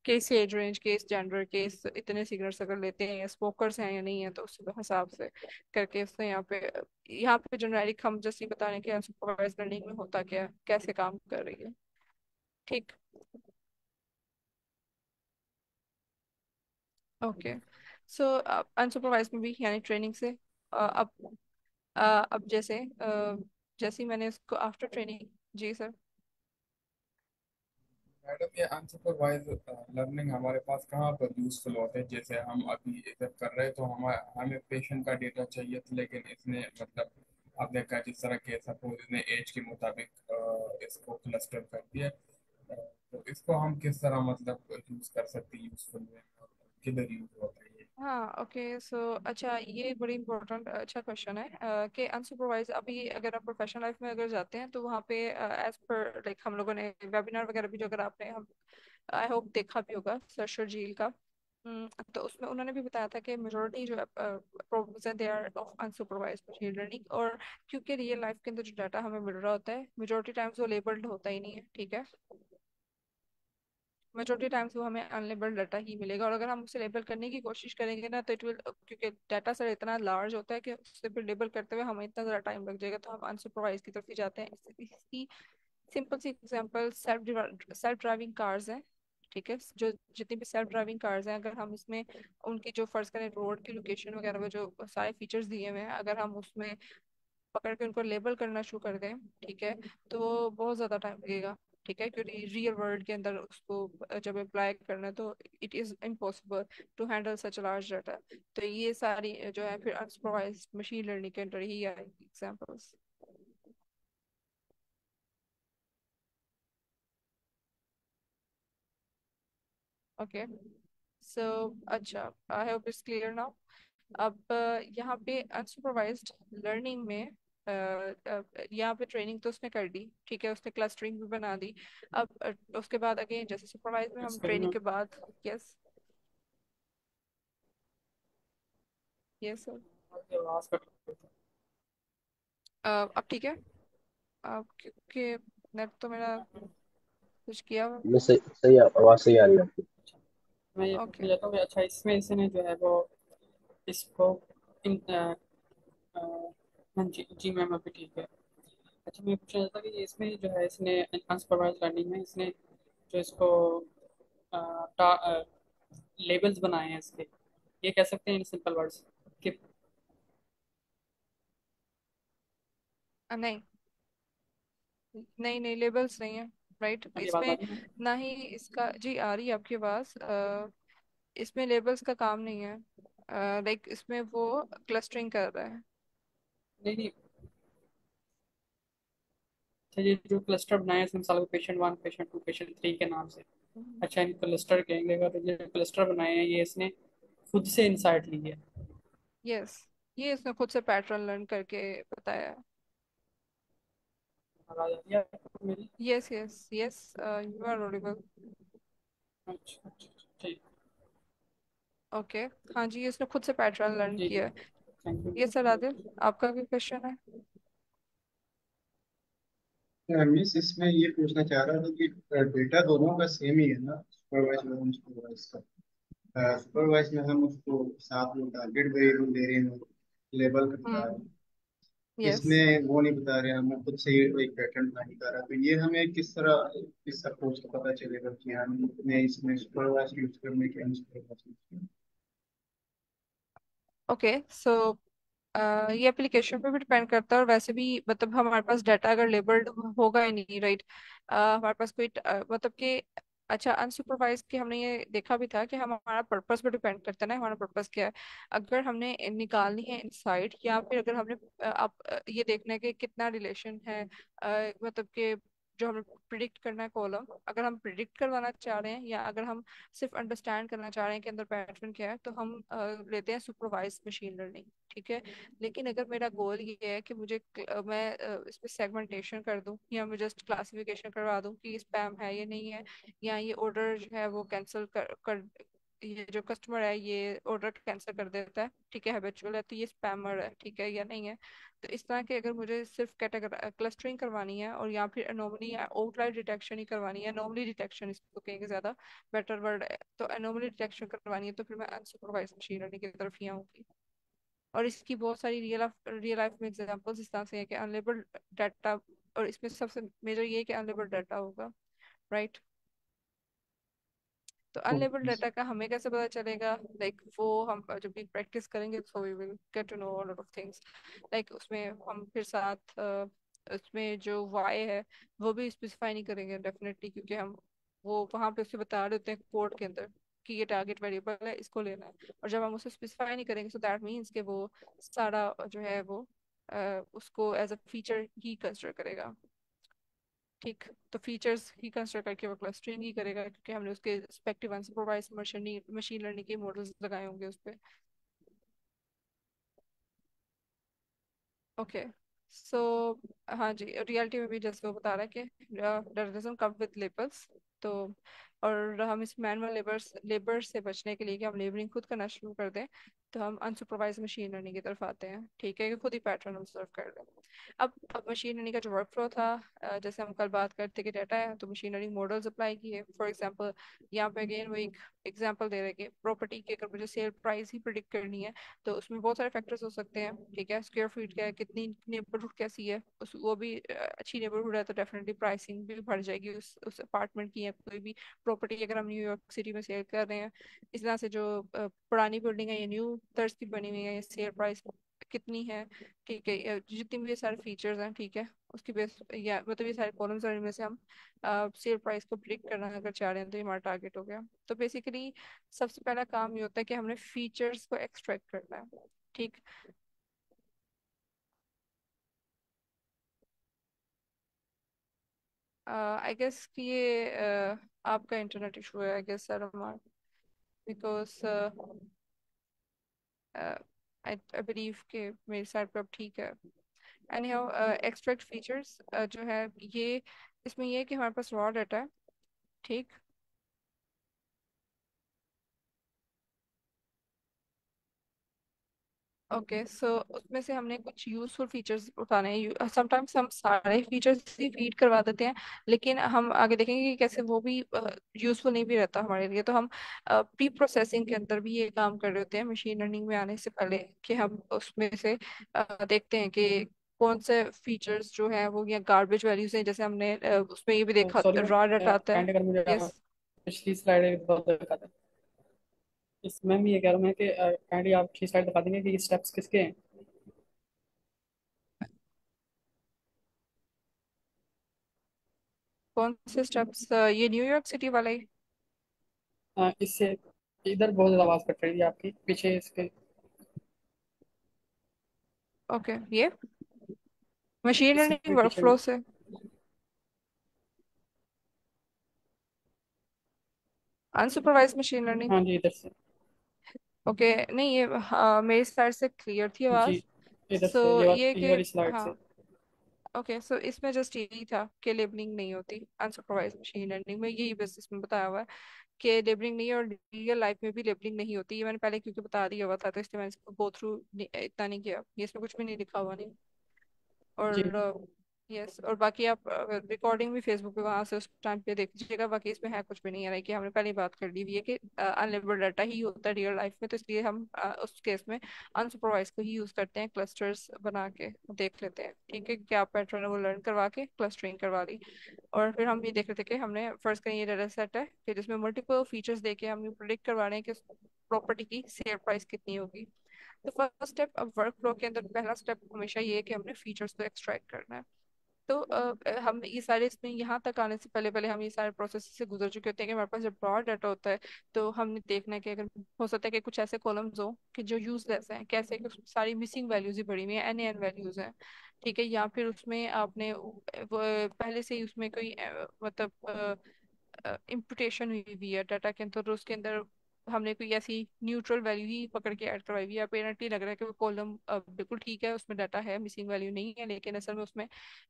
A: Case age range, case gender, case इतने सिगरेट्स अगर लेते हैं या स्मोकर्स हैं या नहीं है, तो उस हिसाब से करके उसने यहाँ पे जेनरिक हम जैसे ही बता रहे हैं कि अनसुपरवाइज लर्निंग में होता क्या है, कैसे काम कर रही है। ठीक। ओके। सो अनसुपरवाइज में भी यानी ट्रेनिंग से अब जैसे ही मैंने इसको आफ्टर ट्रेनिंग। जी सर।
D: मैडम ये अनसुपरवाइज लर्निंग हमारे पास कहाँ पर यूजफुल होते हैं? जैसे हम अभी इधर कर रहे हैं तो हमें पेशेंट का डेटा चाहिए था, लेकिन इसने मतलब आपने कहा जिस तरह के सपोज इसने एज के मुताबिक इसको क्लस्टर कर दिया। तो इसको हम किस तरह मतलब यूज कर सकते हैं यूजफुल में, और किधर यूज होता है ये?
A: हाँ ओके। सो अच्छा, ये बड़ी इंपॉर्टेंट अच्छा क्वेश्चन है कि अनसुपरवाइज अभी अगर आप प्रोफेशनल लाइफ में अगर जाते हैं तो वहाँ पे एज पर लाइक हम लोगों ने वेबिनार वगैरह भी जो अगर आपने हम आई होप देखा भी होगा सर शर्जील का। तो उसमें उन्होंने भी बताया था कि मेजोरिटी जो प्रॉब्लम्स हैं they are of unsupervised machine learning. और क्योंकि रियल लाइफ के अंदर जो डाटा हमें मिल रहा होता है मेजोरिटी टाइम्स वो लेबल्ड होता ही नहीं है, ठीक है। मेजोरिटी टाइम्स वो हमें अनलेबल्ड डाटा ही मिलेगा, और अगर हम उसे लेबल करने की कोशिश करेंगे ना तो इट विल, क्योंकि डाटा सर इतना लार्ज होता है कि उसे फिर लेबल करते हुए हमें इतना ज़्यादा टाइम लग जाएगा, तो हम अनसुपरवाइज की तरफ ही जाते हैं। इसकी सिंपल सी एग्जांपल सेल्फ ड्राइविंग कार्स हैं, ठीक है। जो जितनी भी सेल्फ ड्राइविंग कार्स हैं, अगर हम इसमें उनकी जो फर्ज करें रोड की लोकेशन वगैरह में जो सारे फीचर्स दिए हुए हैं, अगर हम उसमें पकड़ के उनको लेबल करना शुरू कर दें, ठीक है, तो वो बहुत ज़्यादा टाइम लगेगा, ठीक है। क्योंकि रियल वर्ल्ड के अंदर उसको जब अप्लाई करना है तो it is impossible to handle such large data. तो ये सारी जो है फिर अनसुपरवाइज्ड मशीन लर्निंग के अंदर ही आएगी एग्जांपल्स। ओके। सो अच्छा, I hope it's clear now. अब यहाँ पे अनसुपरवाइज्ड लर्निंग में यहाँ पे ट्रेनिंग तो उसने कर दी, ठीक है, उसने क्लस्टरिंग भी बना दी। अब उसके बाद अगेन जैसे सुपरवाइज में हम
C: एक्सक्यूज
A: ट्रेनिंग
C: मी।
A: के बाद। यस। Yes sir.
C: आवाज कट।
A: अब ठीक है। अब क्योंकि नेट तो मेरा कुछ किया हुआ।
E: मैं सही सही आवाज सही आ रही है आपकी।
C: मैं ये
A: ओके।
C: पूछना चाहता हूँ कि अच्छा इसमें इसने जो है वो इसको इन हाँ जी जी मैम अभी ठीक है। अच्छा मैं पूछना चाहता कि इसमें जो है इसने अनसुपरवाइज लर्निंग में इसने जो इसको लेबल्स बनाए हैं इसके, ये कह सकते हैं इन सिंपल वर्ड्स कि
A: नहीं नहीं नहीं, लेबल्स नहीं है, राइट
C: मेरी आवाज़ आ
A: इसमें।
C: रही है?
A: ना ही इसका, जी आ रही है आपकी आवाज़। इसमें लेबल्स का काम नहीं है, लाइक इसमें वो क्लस्टरिंग कर रहा है।
C: नहीं नहीं। अच्छा ये जो क्लस्टर बनाए हैं इसमें मिसाल को patient one patient two patient three के नाम से, अच्छा इन क्लस्टर कहेंगे अगर ये क्लस्टर बनाए हैं ये इसने खुद से इंसाइट ली है।
A: यस, ये इसने खुद से पैटर्न लर्न करके बताया है।
C: आवाज़ आ रही है आपको मेरी?
A: Yes yes yes, you are audible.
C: अच्छा अच्छा अच्छा, ठीक।
A: ओके। हाँ जी, इसने खुद से पैटर्न लर्न
C: जी जी।
A: किया है।
C: थैंक
A: ये
C: यू।
A: सर आदिल, आपका भी क्वेश्चन है?
B: मिस इसमें ये पूछना चाह रहा था कि डेटा दोनों का सेम ही है ना, सुपरवाइज और अनसुपरवाइज का? सुपरवाइज में हम उसको साथ में टारगेट वेरिएबल दे रहे हैं, लेबल करता है।
A: हम्म। यस।
B: इसमें वो नहीं बता रहे, हमें खुद से ही एक पैटर्न बना के रहा, तो ये हमें किस तरह इस अप्रोच का पता चलेगा कि हमें इसमें सुपरवाइज यूज करने के अनसुपरवाइज यूज करने?
A: ओके। सो ये एप्लीकेशन पे भी डिपेंड करता है, और वैसे भी मतलब हमारे पास डाटा अगर लेबल्ड होगा ही नहीं, राइट, हमारे पास कोई मतलब कि अच्छा अनसुपरवाइज के हमने ये देखा भी था कि हम हमारा पर्पस पे डिपेंड करता है ना, हमारा पर्पस क्या है। अगर हमने निकालनी है इनसाइट, या फिर अगर हमने ये देखना है कि कितना रिलेशन है, मतलब कि जो हमें प्रिडिक्ट करना है कॉलम, अगर हम प्रिडिक्ट करवाना चाह रहे हैं या अगर हम सिर्फ अंडरस्टैंड करना चाह रहे हैं कि अंदर पैटर्न क्या है, तो हम लेते हैं सुपरवाइज मशीन लर्निंग, ठीक है। लेकिन अगर मेरा गोल ये है कि मैं इसमें सेगमेंटेशन कर दूं, या मैं जस्ट क्लासिफिकेशन करवा दूं कि स्पैम है या नहीं है, या ये ऑर्डर जो है वो कैंसिल कर ये जो कस्टमर है ये ऑर्डर कैंसिल कर देता है, ठीक है, हैबिचुअल है, तो ये स्पैमर है, ठीक है या नहीं है। तो इस तरह के अगर मुझे सिर्फ कैटेगरी क्लस्टरिंग करवानी है और या फिर एनोमली या आउटलायर डिटेक्शन ही करवानी है, एनोमली डिटेक्शन इसको कहेंगे ज़्यादा बेटर वर्ड है, तो एनोमली डिटेक्शन करवानी है तो फिर मैं अनसुपरवाइज्ड मशीन लर्निंग की तरफ ही आऊँगी। और इसकी बहुत सारी रियल लाइफ में एग्जांपल्स इस तरह से है कि अनलेबल्ड डाटा, और इसमें सबसे मेजर ये है कि अनलेबल्ड डाटा होगा, राइट। तो अनलेबल्ड डाटा का हमें कैसे पता चलेगा, लाइक वो हम जब भी प्रैक्टिस करेंगे तो we will get to know a lot of things. Like उसमें हम फिर साथ उसमें जो वाई है वो भी स्पेसिफाई नहीं करेंगे डेफिनेटली, क्योंकि हम वो वहाँ पे उसे बता देते हैं कोड के अंदर कि ये टारगेट वेरिएबल है, इसको लेना है। और जब हम उसे स्पेसिफाई नहीं करेंगे, सो दैट मीन्स कि वो सारा जो है वो उसको एज अ फीचर ही कंसिडर करेगा, ठीक। तो फीचर्स ही कंसिडर करके वो क्लस्टरिंग ही करेगा, क्योंकि हमने उसके respective unsupervised machine machine learning के मॉडल्स लगाए होंगे उस पर। ओके, सो हाँ जी, रियलिटी में भी जैसे वो बता रहा है कि डजन कम विद लेबल्स। तो और हम इस मैनुअल लेबर से बचने के लिए कि हम लेबलिंग खुद करना शुरू कर दें, तो हम अनसुपरवाइज मशीन लर्निंग की तरफ आते हैं, ठीक है, कि खुद ही पैटर्न ऑब्जर्व कर लें। अब मशीन लर्निंग का जो वर्क फ्लो था, जैसे हम कल बात करते कि डाटा है तो मशीन लर्निंग मॉडल्स अप्लाई किए। फॉर एग्जांपल यहाँ पे अगेन वो एक एग्जांपल दे रहे हैं कि प्रॉपर्टी की अगर मुझे सेल प्राइस ही प्रिडिक्ट करनी है तो उसमें बहुत सारे फैक्टर्स हो सकते हैं, ठीक है, स्क्वायर फीट क्या है, कितनी नेबरहुड कैसी है, उस वो भी अच्छी नेबरहुड है तो डेफिनेटली प्राइसिंग भी बढ़ जाएगी उस अपार्टमेंट की या कोई भी प्रॉपर्टी अगर हम न्यूयॉर्क सिटी में सेल कर रहे हैं। इस तरह से जो पुरानी बिल्डिंग है या न्यू तर्ज की बनी हुई है, ये सेल प्राइस कितनी है, ठीक है, जितनी भी ये सारे फीचर्स हैं, ठीक है, उसकी बेस या मतलब ये सारे कॉलम्स हैं, इनमें से हम सेल प्राइस को प्रिडिक्ट करना अगर चाह रहे हैं तो ये हमारा टारगेट हो गया। तो बेसिकली सबसे पहला काम ये होता है कि हमने फीचर्स को एक्सट्रैक्ट करना है, ठीक। आई गेस कि ये आपका इंटरनेट इशू है, I guess sir, because I believe कि मेरी साइड पे अब ठीक है। एनी हाउ, एक्सट्रैक्ट फीचर्स जो है ये, इसमें ये है कि हमारे पास रॉ डाटा है, ठीक। ओके, सो उसमें से हमने कुछ यूजफुल फीचर्स उठाने हैं। समटाइम्स हम सारे फीचर्स ही फीड करवा देते हैं, लेकिन हम आगे देखेंगे कि कैसे वो भी यूजफुल नहीं भी रहता हमारे लिए। तो हम प्री प्रोसेसिंग के अंदर भी ये काम कर रहे होते हैं मशीन लर्निंग में आने से पहले, कि हम उसमें से देखते हैं कि कौन से फीचर्स जो है वो या गार्बेज वैल्यूज हैं, जैसे हमने उसमें ये भी
C: तो
A: देखा
C: सॉरी
A: रॉ डाटा आता है।
C: काइंड अगर मुझे
A: यस।
C: पिछली स्लाइड दिखा दें। इसमें मैं ये कह रहा हूँ मैं कि काइंडली आप पिछली स्लाइड दिखा देंगे कि ये स्टेप्स किसके हैं।
A: कौन से स्टेप्स, ये न्यूयॉर्क सिटी वाला ही।
C: इससे इधर बहुत ज़्यादा आवाज़ कट रही है आपकी पीछे इसके।
A: ओके, ये मशीन
C: इससे भी
A: लर्निंग
C: पीछे।
A: वर्कफ्लो से अनसुपरवाइज मशीन लर्निंग।
C: हाँ जी इधर से।
A: ओके, नहीं ये मेरी साइड से क्लियर थी
C: जी
A: आवाज।
C: इधर
A: सो
C: से
A: ये
C: ये
A: कि
C: वाली स्लाइड
A: हाँ,
C: से।
A: ओके, सो इसमें जस्ट यही था कि लेबलिंग नहीं होती अनसुपरवाइज मशीन लर्निंग में, यही बस इसमें बताया हुआ है कि लेबलिंग नहीं है, और रियल लाइफ में भी लेबलिंग नहीं होती। ये मैंने पहले क्योंकि बता दिया हुआ था तो इसलिए मैंने इसको गो थ्रू इतना नहीं किया, ये इसमें कुछ भी नहीं लिखा हुआ नहीं।
C: जी
A: और यस, और बाकी आप रिकॉर्डिंग भी फेसबुक पे वहां से उस टाइम पे देख लीजिएगा, बाकी इसमें है कुछ भी नहीं है, लाइक कि हमने पहले ही बात कर ली हुई है कि अनलेबल्ड डाटा ही होता है रियल लाइफ में, तो इसलिए हम उस केस में अनसुपरवाइज को ही यूज करते हैं, क्लस्टर्स बना के देख लेते हैं, ठीक है, क्या पैटर्न है वो लर्न करवा के क्लस्टरिंग करवा ली। और फिर हम ये देख रहे थे कि हमने फर्ज करें ये डाटा सेट है कि जिसमें मल्टीपल फीचर्स देके हम प्रिडिक्ट करवा रहे हैं कि प्रॉपर्टी की सेल प्राइस कितनी होगी। तो फर्स्ट स्टेप अब वर्क फ्लो के अंदर पहला स्टेप हमेशा ये है कि हमने फीचर्स को एक्सट्रैक्ट करना है। तो हम ये सारे इसमें यहाँ तक आने से पहले पहले हम ये सारे प्रोसेस से गुजर चुके होते हैं कि हमारे पास जब ब्रॉड डाटा होता है तो हमने देखना है कि अगर हो सकता है कि कुछ ऐसे कॉलम्स हो कि जो यूजलेस हैं, कैसे कि उसमें सारी मिसिंग वैल्यूज ही पड़ी हुई हैं, एन वैल्यूज हैं, ठीक है, या फिर उसमें आपने पहले से ही उसमें कोई मतलब इम्पुटेशन हुई हुई है डाटा के अंदर, उसके अंदर हमने कोई ऐसी न्यूट्रल वैल्यू ही पकड़ के ऐड करवाई हुई है, या पेरेंटली लग रहा है कि वो कॉलम बिल्कुल ठीक है, उसमें डाटा है, मिसिंग वैल्यू नहीं है, लेकिन असल में उसमें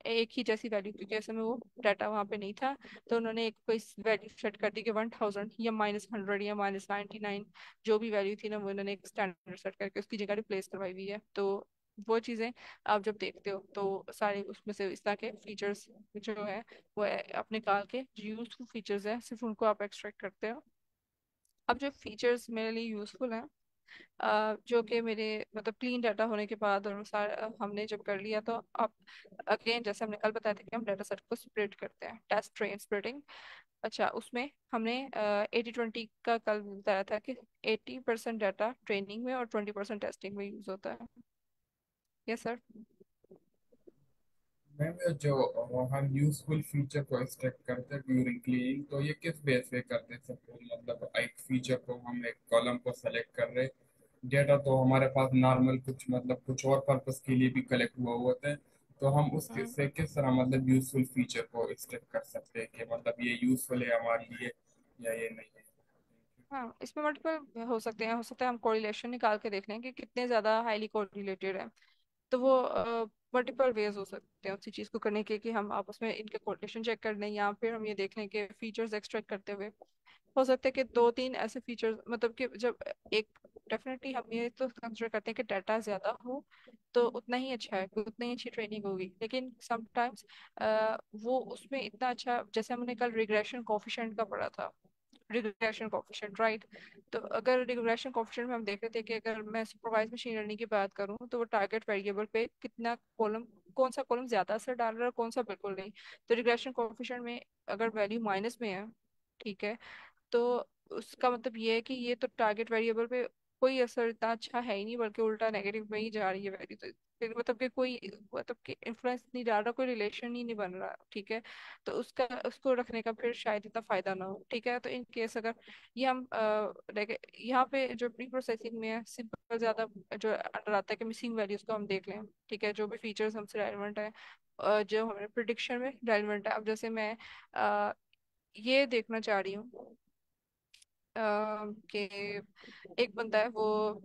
A: एक ही जैसी वैल्यू, क्योंकि असल में वो डाटा वहाँ पे नहीं था, तो उन्होंने एक कोई वैल्यू सेट कर दी कि 1000 या -100 या -99, जो भी वैल्यू थी ना, वो उन्होंने एक स्टैंडर्ड सेट करके उसकी जगह रिप्लेस करवाई हुई है। तो वो चीज़ें आप जब देखते हो तो सारे उसमें से इस तरह के फीचर्स जो है वो अपने निकाल के जो यूजफुल फीचर्स है सिर्फ उनको आप एक्सट्रैक्ट करते हो। अब जो फीचर्स मेरे लिए यूजफुल हैं, जो कि मेरे मतलब क्लीन डाटा होने के बाद और सारा हमने जब कर लिया, तो अब अगेन जैसे हमने कल बताया था कि हम डाटा सेट को स्प्लिट करते हैं, टेस्ट ट्रेन स्प्लिटिंग। अच्छा, उसमें हमने 80-20 का कल बताया था कि 80% डाटा ट्रेनिंग में और 20% टेस्टिंग में यूज होता है। Yes sir.
D: मैम जो हम यूजफुल फीचर को एक्सट्रैक्ट करते हैं ड्यूरिंग क्लीनिंग, तो ये किस बेस पे करते हैं? सपोज मतलब एक फीचर को हम एक कॉलम को सेलेक्ट कर रहे, डेटा तो हमारे पास नॉर्मल कुछ मतलब कुछ और पर्पस के लिए भी कलेक्ट हुआ होता है, तो हम उसके से किस तरह मतलब यूजफुल फीचर को एक्सट्रैक्ट कर सकते हैं कि मतलब ये यूजफुल है हमारे लिए या ये नहीं है?
A: हाँ, इसमें मल्टीपल हो सकता है हम कोरिलेशन निकाल के देख लें कि कितने ज़्यादा हाईली कोरिलेटेड है। तो वो मल्टीपल वेज हो सकते हैं उसी चीज़ को करने के, कि हम आपस में इनके कोरिलेशन चेक कर लें, या फिर हम ये देख लें कि फीचर्स एक्सट्रैक्ट करते हुए हो सकता है कि दो तीन ऐसे फीचर्स, मतलब कि जब एक डेफिनेटली हम ये तो कंसिडर करते हैं कि डाटा ज़्यादा हो तो उतना ही अच्छा है, उतनी ही अच्छी ट्रेनिंग होगी, लेकिन समटाइम्स वो उसमें इतना अच्छा, जैसे हमने कल रिग्रेशन कोफिशिएंट का पढ़ा था, रिग्रेशन कोफिशिएंट राइट। तो अगर रिग्रेशन कोफिशिएंट में हम देख रहे थे कि अगर मैं सुपरवाइज मशीन लर्निंग की बात करूं, तो वो टारगेट वेरिएबल पे कितना कॉलम, कौन सा कॉलम ज्यादा असर डाल रहा है और कौन सा बिल्कुल नहीं। तो रिग्रेशन कोफिशिएंट में अगर वैल्यू माइनस में है, ठीक है, तो उसका मतलब ये है कि ये तो टारगेट वेरिएबल पे कोई असर इतना अच्छा है ही नहीं, बल्कि उल्टा नेगेटिव में ही जा रही है वैल्यू। तो फिर मतलब कि कोई मतलब कि इन्फ्लुएंस नहीं डाल रहा, कोई रिलेशन ही नहीं बन रहा, ठीक है। तो उसका उसको रखने का फिर शायद इतना फायदा ना हो, ठीक है। तो इन केस अगर ये हम यहाँ पे जो प्री प्रोसेसिंग में है, सिंपल ज्यादा जो अंडर आता है कि मिसिंग वैल्यूज को हम देख लें, ठीक है, जो भी फीचर्स हमसे रेलिवेंट है, जो हमारे प्रिडिक्शन में रेलिवेंट है। अब जैसे मैं अ, ये देखना चाह रही हूँ कि एक बंदा है, वो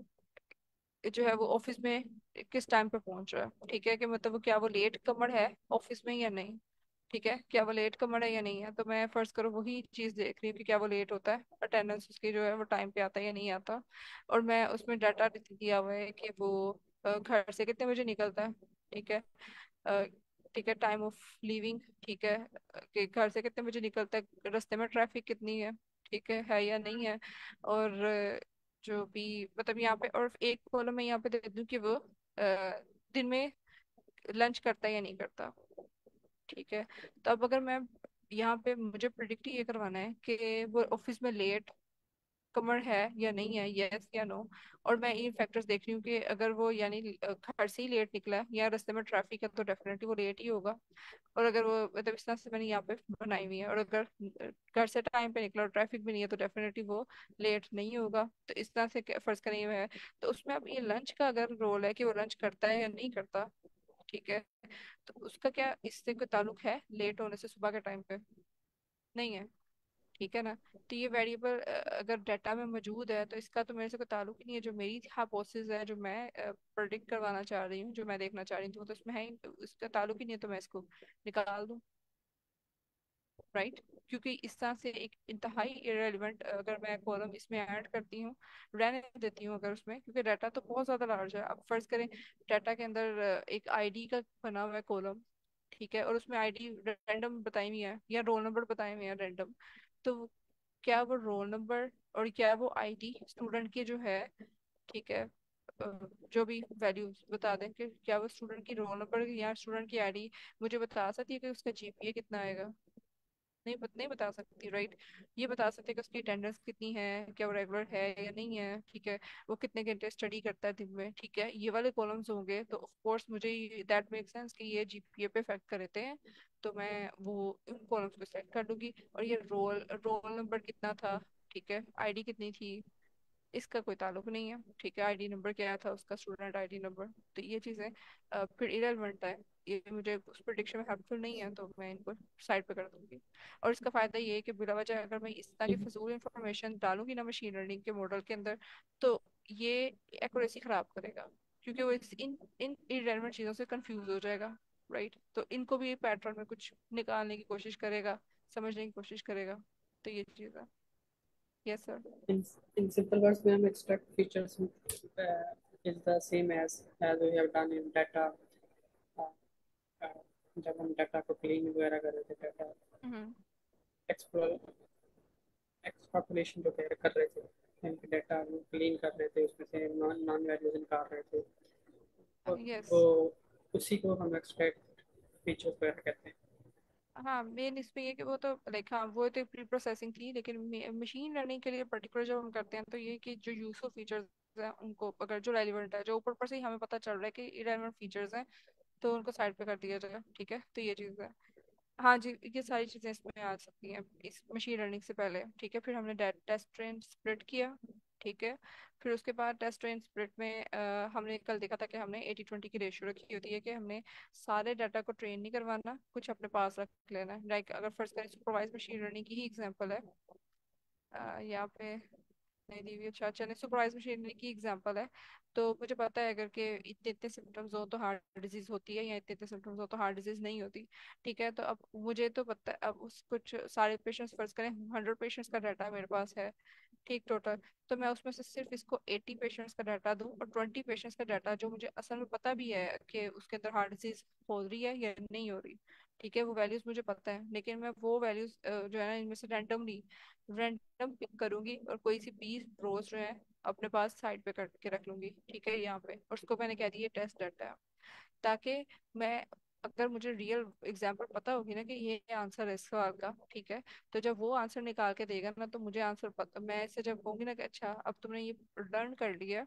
A: जो है वो ऑफिस में किस टाइम पे पहुंच रहा है, ठीक है, कि मतलब वो क्या वो लेट कमर है ऑफिस में या नहीं, ठीक है, क्या वो लेट कमर है या नहीं है। तो मैं फर्स्ट करो वही चीज देख रही हूँ कि क्या वो लेट होता है, अटेंडेंस उसकी जो है वो टाइम पे आता है या नहीं आता। और मैं उसमें डाटा दिया हुआ है कि वो घर से कितने बजे निकलता है, ठीक है, अ, ठीक है, टाइम ऑफ लीविंग, ठीक है, कि घर से कितने बजे निकलता है, रास्ते में ट्रैफिक कितनी ठीक है या नहीं है। और जो भी मतलब यहाँ पे, और एक कॉलम में यहाँ पे दे दूँ कि वो दिन में लंच करता है या नहीं करता, ठीक है। तो अब अगर मैं यहाँ पे मुझे प्रिडिक्ट ये करवाना है कि वो ऑफिस में लेट कमर है या नहीं है, यस या नो। और मैं इन फैक्टर्स देख रही हूँ कि अगर वो यानी घर से ही लेट निकला है या रास्ते में ट्रैफिक है, तो डेफिनेटली वो लेट ही होगा। और अगर वो मतलब इस तरह से मैंने यहाँ पे बनाई हुई है, और अगर घर से टाइम पे निकला और ट्रैफिक भी नहीं है, तो डेफिनेटली वो लेट नहीं होगा। तो इस तरह से फर्ज करें हुए है। तो उसमें अब ये लंच का अगर रोल है कि वो लंच करता है या नहीं करता, ठीक है, तो उसका क्या इससे कोई ताल्लुक है लेट होने से सुबह के टाइम पे? नहीं है, ठीक है ना। तो ये वेरिएबल अगर डाटा में मौजूद है, तो इसका तो मेरे से कोई ताल्लुक ही नहीं है। जो मेरी हाइपोथेसिस है, जो मैं प्रेडिक्ट करवाना चाह रही हूँ, जो मैं देखना चाह रही हूँ, तो उसमें है ही, तो इसका ताल्लुक ही नहीं है, तो मैं इसको निकाल दूँ, राइट। क्योंकि इस तरह से एक इंतहाई इरेलीवेंट अगर मैं कॉलम इसमें ऐड करती हूँ, रहने देती हूँ अगर उसमें, क्योंकि डाटा तो बहुत ज्यादा लार्ज है। अब फर्ज करें डाटा के अंदर एक आईडी का बना हुआ है कॉलम, ठीक है, और उसमें आईडी रैंडम बताई हुई है या रोल नंबर बताए हुए हैं रैंडम। तो क्या वो रोल नंबर और क्या वो आईडी स्टूडेंट की जो है, ठीक है, जो भी वैल्यूज बता दें कि क्या वो स्टूडेंट की रोल नंबर या स्टूडेंट की आईडी मुझे बता सकती है कि उसका जीपीए कितना आएगा? नहीं बता सकती, राइट। ये बता सकते हैं कि उसकी अटेंडेंस कितनी है, क्या वो रेगुलर है या नहीं है, ठीक है, वो कितने घंटे स्टडी करता है दिन में, ठीक है, ये वाले कॉलम्स होंगे। तो ऑफ कोर्स मुझे दैट मेक सेंस कि ये जीपीए पे इफेक्ट करते हैं। तो मैं वो उन कॉलम्स को सेट कर दूंगी। और ये रोल रोल नंबर कितना था, ठीक है, आईडी कितनी थी, इसका कोई ताल्लुक नहीं है, ठीक है, आईडी नंबर क्या था उसका, स्टूडेंट आईडी नंबर। तो ये चीज़ें फिर इरेलेवेंट है। ये मुझे उस प्रिडिक्शन में हेल्पफुल नहीं है, तो मैं इनको साइड पे कर दूंगी। और इसका फायदा ये है कि बिला वजह अगर मैं इस तरह की फजूल इंफॉर्मेशन डालूंगी ना मशीन लर्निंग के मॉडल के अंदर, तो ये एक्यूरेसी खराब करेगा, क्योंकि वो इन इन इररेलेवेंट चीज़ों से कंफ्यूज हो जाएगा। राइट, तो इनको भी पैटर्न में कुछ निकालने की कोशिश करेगा, समझने की कोशिश करेगा। तो ये चीज़ है। Yes sir.
C: in in simple words, ma'am, extract features is the same as we have done in data. uh, uh, जब हम डाटा को क्लीन वगैरह कर रहे थे, डाटा
A: हम्म।
C: एक्सप्लोर एक्सट्रपलेशन जो कर रहे थे, यानी डाटा क्लीन कर रहे थे, उसमें से नॉन नॉन वैल्यूज निकाल रहे थे, और
A: यस।
C: वो उसी को हम एक्सट्रैक्ट फीचर्स वगैरह कहते हैं।
A: हाँ, मेन इसमें ये कि वो तो लाइक, हाँ वो तो प्री प्रोसेसिंग थी, लेकिन मशीन लर्निंग के लिए पर्टिकुलर जब हम करते हैं तो ये कि जो यूजफुल फीचर्स हैं उनको, अगर जो रेलिवेंट है, जो ऊपर पर से ही हमें पता चल रहा है कि इरेलीवेंट फीचर्स हैं, तो उनको साइड पे कर दिया जाएगा। ठीक है, तो ये चीज़ है। हाँ जी, ये सारी चीज़ें इसमें आ सकती हैं इस मशीन लर्निंग से पहले। ठीक है, फिर हमने टेस्ट ट्रेन स्प्लिट किया। ठीक है, फिर उसके बाद टेस्ट ट्रेन स्प्लिट में हमने कल देखा था कि हमने 80-20 की रेशियो रखी होती है, कि हमने सारे डाटा को ट्रेन नहीं करवाना, कुछ अपने पास रख लेना है। लाइक अगर फर्स्ट करें सुपरवाइज मशीन लर्निंग की ही एग्जांपल है, यहाँ पे नहीं दी हुई, अच्छा चलिए सुपरवाइज मशीनरी की एग्जांपल है। तो मुझे पता है अगर के इतने इतने सिम्टम्स हो तो हार्ट डिजीज होती है, या इतने इतने सिम्टम्स हो तो हार्ट डिजीज नहीं होती। ठीक है, तो अब मुझे तो पता है, अब उस कुछ सारे पेशेंट्स फर्ज करें 100 पेशेंट्स का डाटा मेरे पास है, ठीक टोटल। तो मैं उसमें से सिर्फ इसको 80 पेशेंट्स का डाटा दूं, और 20 पेशेंट्स का डाटा जो मुझे असल में पता भी है कि उसके अंदर हार्ट डिजीज हो रही है या नहीं हो रही। ठीक है, वो वैल्यूज मुझे पता है, लेकिन मैं वो वैल्यूज जो है ना, इनमें से रैंडमली रैंडम पिक करूंगी, और कोई सी 20 रोज जो है अपने पास साइड पे करके रख लूंगी। ठीक है, यहाँ पे, और उसको मैंने कह दिया टेस्ट डाटा है, ताकि मैं, अगर मुझे रियल एग्जाम्पल पता होगी ना कि ये आंसर है इस सवाल का, ठीक है, तो जब वो आंसर निकाल के देगा ना, तो मुझे आंसर पता, मैं इससे जब कहूंगी ना कि अच्छा अब तुमने ये लर्न कर लिया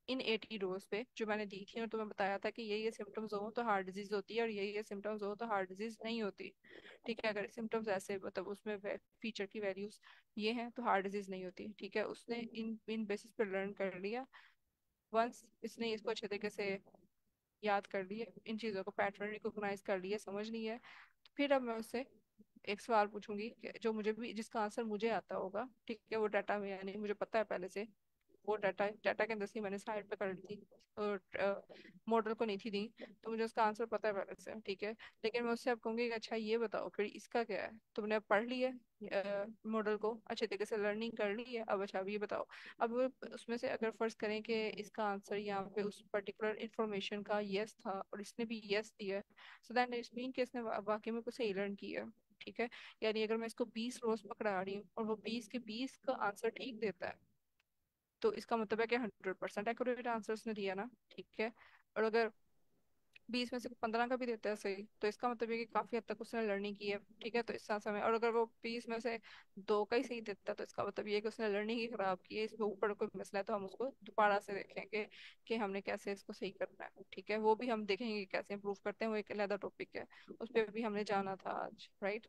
A: इन 80 रोज पे जो मैंने दी थी, और तुम्हें बताया था कि ये सिम्टम्स हो तो हार्ट डिजीज होती है, और ये सिम्टम्स हो तो हार्ट डिजीज नहीं होती। ठीक है, अगर सिम्टम्स ऐसे मतलब उसमें फीचर की वैल्यूज ये हैं तो हार्ट डिजीज नहीं होती। ठीक है, उसने इन इन बेसिस पे लर्न कर लिया। वंस इसने इसको अच्छे तरीके से याद कर लिए, इन चीज़ों को पैटर्न रिकॉग्नाइज कर लिया, समझ लिया है, तो फिर अब मैं उससे एक सवाल पूछूंगी जो मुझे भी, जिसका आंसर मुझे आता होगा। ठीक है, वो डाटा में यानी मुझे पता है पहले से, वो डाटा डाटा के अंदर से ही मैंने साइड पे कर ली थी, और मॉडल को नहीं थी दी, तो मुझे उसका आंसर पता है पहले से। ठीक है, लेकिन मैं उससे अब कहूंगी कि अच्छा ये बताओ फिर इसका क्या है, तुमने अब पढ़ लिया मॉडल को अच्छे तरीके से लर्निंग कर ली है, अब अच्छा अब ये बताओ। अब उसमें से अगर फर्ज करें कि इसका आंसर यहाँ पे उस पर्टिकुलर इंफॉर्मेशन का यस था, और इसने भी यस दिया, सो दैट इट्स मीन कि इसने वाकई में कुछ सही लर्न किया। ठीक है, यानी अगर मैं इसको 20 रोज पकड़ा रही हूँ और वो 20 के 20 का आंसर ठीक देता है, तो इसका मतलब है कि 100% एक्यूरेट आंसर उसने दिया ना। ठीक है, और अगर 20 में से 15 का भी देता है सही, तो इसका मतलब है कि काफी हद तक उसने लर्निंग की है। ठीक है, तो इस साथ समय, और अगर वो 20 में से 2 का ही सही देता है, तो इसका मतलब ये है कि उसने लर्निंग ही खराब की है, इसमें ऊपर कोई मसला है, तो हम उसको दोबारा से देखेंगे कि हमने कैसे इसको सही करना है। ठीक है, वो भी हम देखेंगे कि कैसे इम्प्रूव करते हैं, वो एक अलग टॉपिक है, उस पर भी हमने जाना था आज। राइट,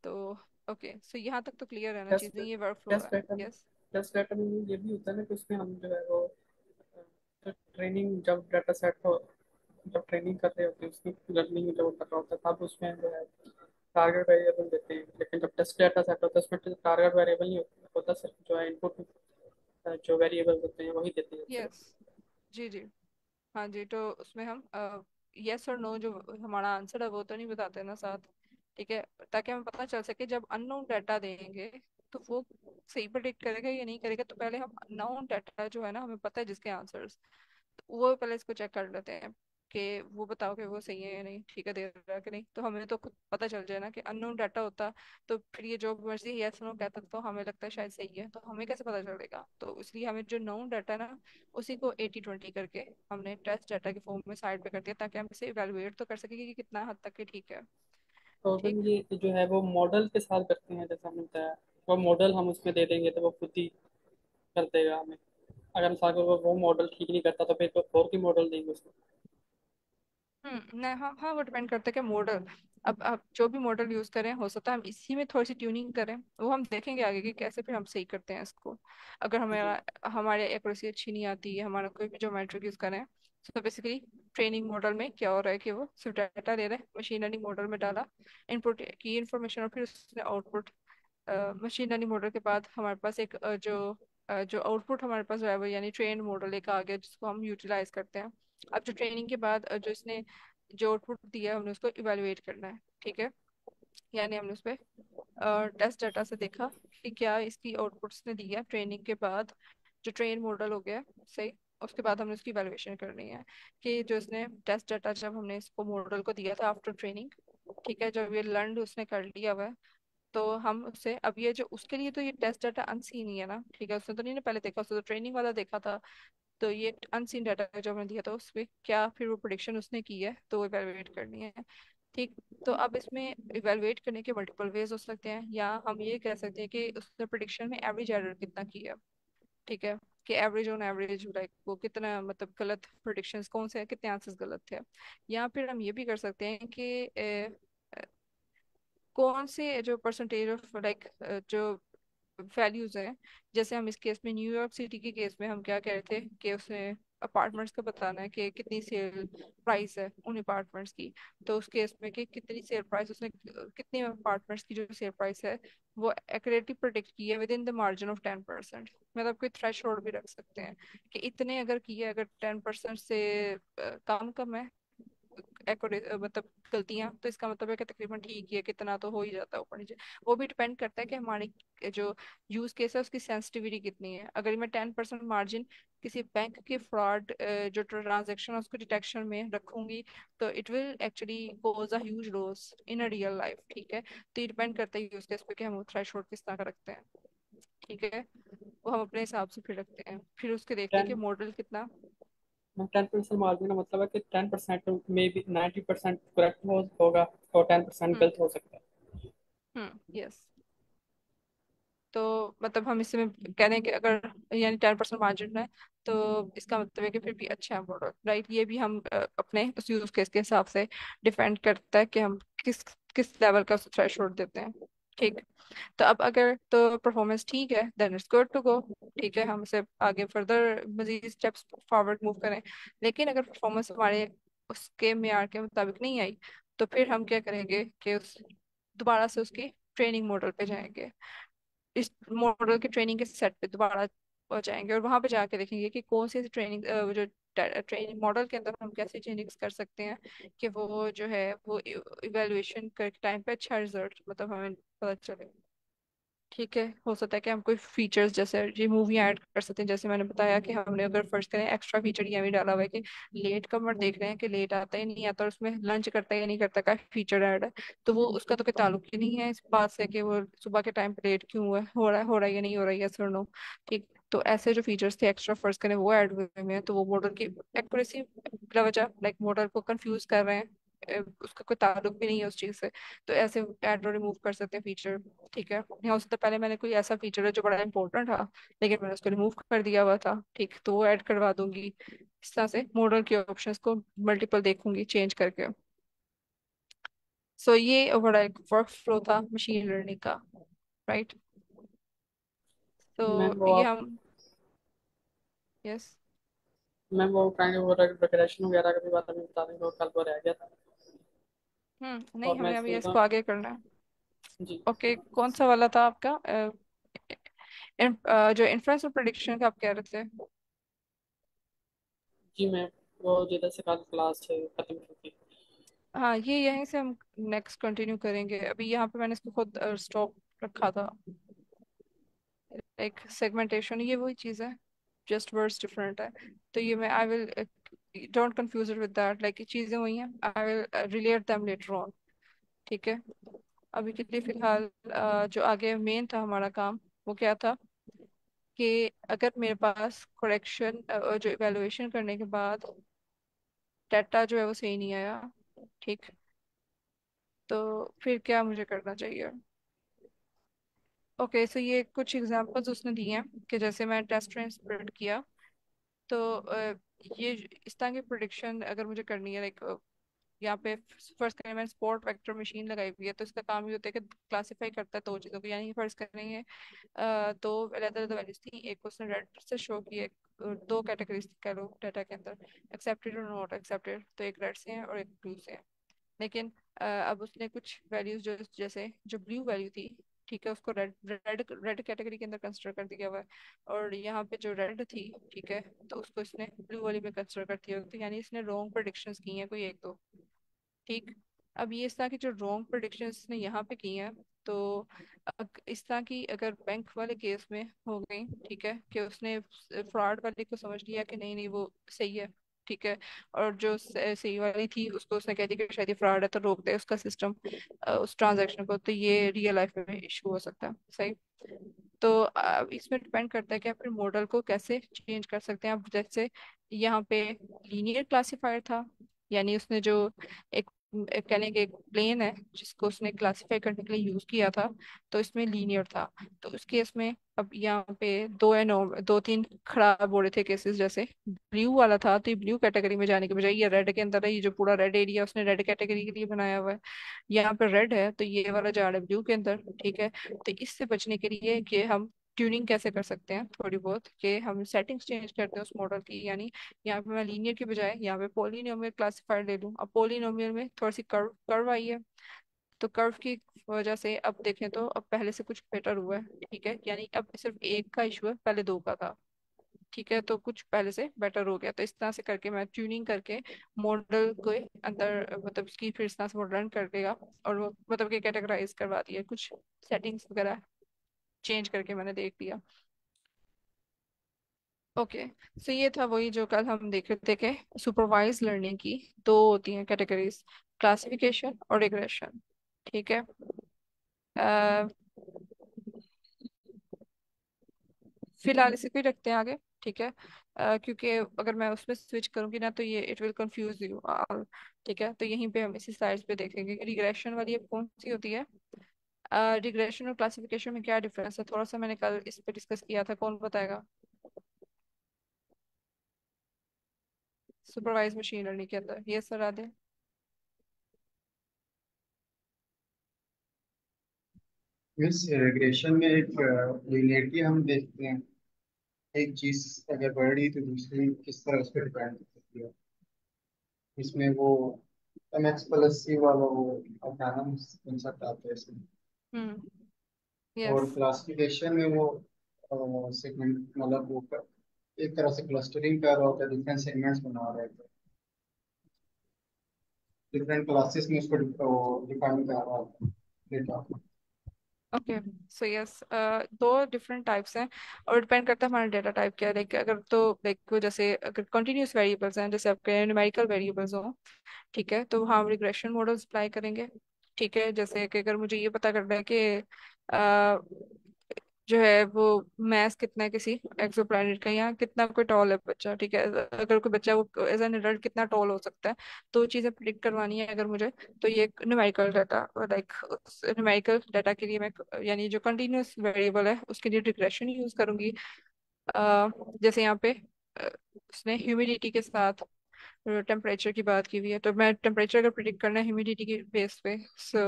A: तो ओके, सो यहाँ तक तो क्लियर है ना
C: टेस्ट
A: चीजें, ये वर्क फ्लो
C: टेस्ट
A: है।
C: डाटा में
A: यस।
C: टेस्ट डाटा में ये भी होता है ना कि उसमें हम जो है वो ट्रेनिंग, जब डाटा सेट हो, जब ट्रेनिंग कर रहे होते हैं उसकी लर्निंग जब कर रहा होता है, तब उसमें जो है टारगेट वेरिएबल देते हैं। लेकिन जब टेस्ट डाटा सेट होता है उसमें टारगेट वेरिएबल नहीं होता, सिर्फ जो है इनपुट जो वेरिएबल होते हैं वही देते हैं सिर्फ।
A: यस। जी जी। हाँ जी, तो उसमें हम यस और नो जो हमारा आंसर है वो तो नहीं बताते ना साथ। ठीक है, ताकि हमें पता चल सके जब अननोन डाटा देंगे तो वो सही प्रेडिक्ट करेगा या नहीं करेगा, तो पहले हम नोन डाटा जो है ना, हमें पता है जिसके आंसर्स, तो वो पहले इसको चेक कर लेते हैं कि वो बताओ कि वो सही है या नहीं, ठीक है दे रहा है कि नहीं, तो हमें तो खुद पता चल जाए ना कि अननोन डाटा होता, तो फिर ये जो मर्जी यस नो कहता तो हमें लगता है शायद सही है, तो हमें कैसे पता चलेगा। तो इसलिए हमें जो नोन डाटा है ना, उसी को 80-20 करके हमने टेस्ट डाटा के फॉर्म में साइड पे कर दिया, ताकि हम इसे इवेलुएट तो कर सके कि कितना हद तक के ठीक है।
C: तो
A: ठीक।
C: मैम ये जो है वो मॉडल के साथ करते हैं, जैसा हमने बताया, वो मॉडल हम उसमें दे देंगे तो वो खुद ही कर देगा हमें। अगर सागर वो मॉडल ठीक नहीं करता तो फिर तो और की मॉडल देंगे उसको।
A: नहीं, हाँ हाँ, वो डिपेंड करता है कि मॉडल, अब जो भी मॉडल यूज करें, हो सकता है हम इसी में थोड़ी सी ट्यूनिंग करें, वो हम देखेंगे आगे कि कैसे फिर हम सही करते हैं इसको। अगर
C: जी।
A: हमारा हमारे एक्यूरेसी अच्छी नहीं आती है, हमारा कोई भी ज्योमेट्रिक यूज करें, तो बेसिकली ट्रेनिंग मॉडल में क्या हो रहा है कि वो सिर्फ डाटा ले रहा है, मशीन लर्निंग मॉडल में डाला इनपुट की इंफॉर्मेशन और फिर उसने आउटपुट, मशीन लर्निंग मॉडल के बाद हमारे पास एक जो आउटपुट हमारे पास है वो यानी ट्रेन मॉडल एक आ गया जिसको हम यूटिलाइज करते हैं। अब जो ट्रेनिंग के बाद जो इसने जो आउटपुट दिया है हमने उसको इवेलुएट करना है। ठीक है, यानी हमने उस पर टेस्ट डाटा से देखा कि क्या इसकी आउटपुट्स ने दिया ट्रेनिंग के बाद, जो ट्रेन मॉडल हो गया सही। उसके बाद हमने उसकी इवेलुएशन करनी है कि जो इसने टेस्ट डाटा जब हमने इसको मॉडल को दिया था आफ्टर ट्रेनिंग, ठीक है, जब ये लर्न उसने कर लिया हुआ है तो हम उससे अब ये जो उसके लिए तो ये टेस्ट डाटा अनसीन ही है ना, ठीक है, उसने तो नहीं ना पहले देखा, उसने तो ट्रेनिंग वाला देखा था। तो ये अनसीन डाटा जो हमने दिया था उस पे क्या फिर वो प्रोडिक्शन उसने की है तो वो इवेलुएट करनी है। ठीक। तो अब इसमें इवेलुएट करने के मल्टीपल वेज हो सकते हैं, या हम ये कह सकते हैं कि उसने प्रोडिक्शन में एवरेज एरर कितना किया। ठीक है, कि एवरेज ऑन एवरेज लाइक वो कितना मतलब गलत प्रोडिक्शंस कौन से हैं, कितने आंसर्स गलत थे। या फिर हम ये भी कर सकते हैं कि कौन से जो परसेंटेज ऑफ लाइक जो वैल्यूज हैं। जैसे हम इस केस में न्यूयॉर्क सिटी के केस में हम क्या कह रहे थे कि उसने अपार्टमेंट्स का बताना है कि कितनी सेल प्राइस है उन अपार्टमेंट्स की। तो उस केस में कि कितनी सेल प्राइस उसने कितने अपार्टमेंट्स की जो सेल प्राइस है वो एक्यूरेटली प्रोडिक्ट की है with in the margin of 10%। मतलब कोई थ्रेश होल्ड भी रख सकते हैं कि इतने अगर किए, अगर 10% से कम कम है मतलब गलतियां, तो इसका मतलब है कि तकरीबन ठीक ही है, कितना तो हो ही जाता है ऊपर नीचे। वो भी डिपेंड करता है कि हमारी जो यूज केस है उसकी सेंसिटिविटी कितनी है। अगर मैं 10% मार्जिन किसी बैंक के फ्रॉड जो ट्रांजेक्शन है उसको डिटेक्शन में रखूंगी तो it will actually cause a huge loss in a real life. ठीक है, तो ये डिपेंड करता है यूज केस पे कि हम थ्रेशोल्ड किस तरह का रखते हैं। ठीक है, वो हम अपने हिसाब से फिर रखते हैं, फिर उसके देखते हैं कि
C: 10
A: मॉडल कितना।
C: 10% मार्जिन का मतलब है कि 10% में भी 90% करेक्ट होगा और 10%
A: हम्म।
C: गलत हो सकता है।
A: यस। तो मतलब हम इसमें कह रहे हैं कि अगर यानी 10% मार्जिन है तो इसका मतलब है कि फिर भी अच्छा है प्रोडक्ट, राइट। ये भी हम अपने उस यूज केस के हिसाब से डिपेंड करता है कि हम किस किस लेवल का थ्रेशोल्ड देते हैं। ठीक। तो अब अगर तो परफॉर्मेंस ठीक है then it's good to go. ठीक है, हम इसे आगे फर्दर मजीद स्टेप्स फॉरवर्ड मूव करें। लेकिन अगर परफॉर्मेंस हमारे उसके मेयार के मुताबिक नहीं आई तो फिर हम क्या करेंगे कि उस दोबारा से उसकी ट्रेनिंग मॉडल पे जाएंगे, इस मॉडल की ट्रेनिंग के सेट पे दोबारा जाएंगे और वहां पे जाके देखेंगे कि कौन सी ट्रेनिंग जो ट्रेनिंग मॉडल के अंदर हम कैसे चेंजेस कर सकते हैं कि वो जो है वो इवेलुएशन के टाइम पे अच्छा रिजल्ट मतलब हमें पता चले। ठीक है, हो सकता है कि हम कोई फीचर्स जैसे ये मूवी ऐड कर सकते हैं, जैसे मैंने बताया कि हमने अगर फर्स्ट करें एक्स्ट्रा फीचर ये भी डाला हुआ है कि लेट कमर देख रहे हैं कि लेट आता है नहीं आता और उसमें लंच करता है या नहीं करता का फीचर ऐड है। तो वो उसका तो कोई ताल्लुक ही नहीं है इस बात से कि वो सुबह के टाइम पे लेट क्यों हुआ है, हो रहा है या नहीं हो रहा है, यस और नो। ठीक। तो ऐसे जो फीचर्स थे एक्स्ट्रा फर्स्ट करें वो ऐड हुए हुए हैं, तो वो मॉडल की एक्यूरेसी बिला वजह लाइक मॉडल को कंफ्यूज कर रहे हैं, उसका कोई ताल्लुक भी नहीं है उस चीज से। तो ऐसे ऐड और रिमूव कर सकते हैं फीचर। ठीक है, यहाँ हो सकता है पहले मैंने कोई ऐसा फीचर है जो बड़ा इंपॉर्टेंट था लेकिन मैंने उसको रिमूव कर दिया हुआ था, ठीक, तो वो ऐड करवा दूंगी। इस तरह से मॉडल के ऑप्शंस को मल्टीपल देखूंगी चेंज करके। सो ये बड़ा एक वर्क फ्लो था मशीन लर्निंग का, राइट।
C: मैम
A: तो
C: वो
A: ये
C: आप
A: हम, यस।
C: मैम वो काइंड वो रिग्रेशन वगैरह के बारे में बता दें तो कल वो रह गया था
A: नहीं,
C: और मैं
A: हमें अभी
C: सोच रहा
A: इसको
C: हूँ।
A: आगे करना है।
C: जी।
A: ओके, कौन सा वाला था आपका जो इन्फ्लुएंस और प्रेडिक्शन का आप कह रहे थे।
C: जी मैम, वो जिधर से कल क्लास खत्म की थी।
A: हाँ, ये यहीं से हम नेक्स्ट कंटिन्यू करेंगे। अभी यहाँ पे मैंने इसको खुद स्टॉप रखा था। एक सेगमेंटेशन ये वही चीज़ है, जस्ट वर्ड्स डिफरेंट है। तो ये मैं I will don't confuse it with that, like चीज़ें वही हैं, I will relate them later on. ठीक है, अभी के लिए फिलहाल जो आगे मेन था हमारा काम वो क्या था कि अगर मेरे पास करेक्शन जो इवेलुएशन करने के बाद डाटा जो है वो सही नहीं आया, ठीक, तो फिर क्या मुझे करना चाहिए। ओके, सो ये कुछ एग्जांपल्स उसने दिए हैं कि जैसे मैं टेस्ट ट्रेन स्प्रेड किया तो ये इस तरह की प्रिडिक्शन अगर मुझे करनी है, लाइक यहाँ पे फर्स्ट करें मैंने स्पॉट वेक्टर मशीन लगाई हुई है तो इसका काम ये होता है कि क्लासीफाई करता है दो चीज़ों को, यानी फर्स्ट करेंगे दो अलग अलग वैल्यूज थी, एक उसने रेड से शो की, एक दो कैटेगरीज कह लो डाटा के अंदर, एक्सेप्टेड और नॉट एक्सेप्टेड, तो एक रेड से है और एक ब्लू से है। लेकिन अब उसने कुछ वैल्यूज जो जैसे जो ब्लू वैल्यू थी, ठीक है, उसको रेड रेड रेड कैटेगरी के अंदर कंसिडर कर दिया हुआ है। और यहाँ पे जो रेड थी, ठीक है, तो उसको इसने ब्लू वाली में कंसिडर कर दिया, तो यानी इसने रॉन्ग प्रेडिक्शंस की हैं कोई एक दो। ठीक। अब ये इस तरह की जो रॉन्ग प्रेडिक्शंस ने यहाँ पे की हैं, तो इस तरह की अगर बैंक वाले केस में हो गई, ठीक है, कि उसने फ्रॉड वाले को समझ लिया कि नहीं नहीं वो सही है, ठीक है, और जो सही वाली थी उसको उसने कह दिया कि शायद ये फ्रॉड है तो रोक दे उसका सिस्टम उस ट्रांजैक्शन को, तो ये रियल लाइफ में इशू हो सकता है। सही। तो इसमें डिपेंड करता है कि आप फिर मॉडल को कैसे चेंज कर सकते हैं। आप जैसे यहाँ पे लीनियर क्लासिफायर था, यानी उसने जो एक कह लें कि एक प्लेन है जिसको उसने क्लासिफाई करने के लिए यूज किया था, तो इसमें लीनियर था। तो उस केस में अब यहाँ पे दो या नौ दो तीन खराब हो रहे थे केसेस, जैसे ब्लू वाला था तो ये ब्लू कैटेगरी में जाने के बजाय ये रेड के अंदर है, ये जो पूरा रेड एरिया उसने रेड कैटेगरी के लिए बनाया हुआ है। यहाँ पे रेड है तो ये वाला जा रहा है ब्लू के अंदर, ठीक है। तो इससे बचने के लिए कि हम ट्यूनिंग कैसे कर सकते हैं थोड़ी बहुत, कि हम सेटिंग्स चेंज करते हैं उस मॉडल की, यानी यहाँ पे मैं लीनियर की बजाय यहाँ पे पोलिनोमियल क्लासिफायर ले लूँ। अब पोलिनोमियल में थोड़ी सी कर्व कर्व आई है, तो कर्व की वजह से अब देखें तो अब पहले से कुछ बेटर हुआ है, ठीक है, यानी अब सिर्फ एक का इशू है, पहले दो का था, ठीक है, तो कुछ पहले से बेटर हो गया। तो इस तरह से करके मैं ट्यूनिंग करके मॉडल को अंदर मतलब इसकी फिर इस तरह से मॉडल रन कर देगा, और वो मतलब कि कैटेगराइज करवा दिया, कुछ सेटिंग्स वगैरह चेंज करके मैंने देख लिया। ओके। सो ये था वही जो कल हम देख रहे थे कि सुपरवाइज लर्निंग की दो होती हैं कैटेगरीज, क्लासिफिकेशन और रिग्रेशन। ठीक है। अ, फिलहाल इसे भी रखते हैं आगे, ठीक है। क्योंकि अगर मैं उसमें स्विच करूंगी ना तो ये it will confuse you all. ठीक है, तो यहीं पे हम इसी स्लाइड्स पे देखेंगे कि रिग्रेशन वाली अब कौन सी होती है। रिग्रेशन और क्लासिफिकेशन में क्या डिफरेंस है, थोड़ा सा मैंने कल इस पे डिस्कस किया था, कौन बताएगा। सुपरवाइज मशीन लर्निंग के अंदर ये सर आदे।
B: इस रिग्रेशन में एक लिनियरिटी हम देखते हैं, एक चीज अगर बढ़ रही तो दूसरी किस तरह उस पर डिपेंड करती है। इसमें वो एम एक्स प्लस सी वाला वो ऑटोनमस कंसेप्ट आता है इसमें।
A: हम्म।
B: और
A: यस।
B: क्लासिफिकेशन में वो सेगमेंट मतलब वो एक तरह से क्लस्टरिंग कर रहा होता है, डिफरेंट सेगमेंट्स बना रहा होता है, डिफरेंट क्लासेस में उसको डिफाइन कर रहा होता है डेटा।
A: ओके। सो यस, दो डिफरेंट टाइप्स हैं, और डिपेंड करता है हमारा डेटा टाइप क्या है। लाइक अगर तो लाइक जैसे अगर कंटिन्यूस वेरिएबल्स हैं, जैसे आपके न्यूमेरिकल वेरिएबल्स हो, ठीक है, तो हम रिग्रेशन मॉडल्स अप्लाई करेंगे। ठीक है, जैसे कि अगर मुझे ये पता करना है कि जो है वो मैथ कितना है किसी एक्सोप्लैनेट का, या कितना कोई टॉल है बच्चा, ठीक है, अगर कोई बच्चा वो एज एन एडल्ट कितना टॉल हो सकता है, तो चीज़ें प्रिडिक्ट करवानी है अगर मुझे, तो ये numerical data, like numerical data के लिए मैं यानी जो कंटिन्यूस वेरिएबल है उसके लिए रिग्रेशन यूज करूंगी। जैसे यहाँ पे उसने ह्यूमिडिटी के साथ टेम्परेचर की बात की हुई है, तो मैं टेम्परेचर अगर प्रिडिक्ट करना है ह्यूमिडिटी के बेस पे, सो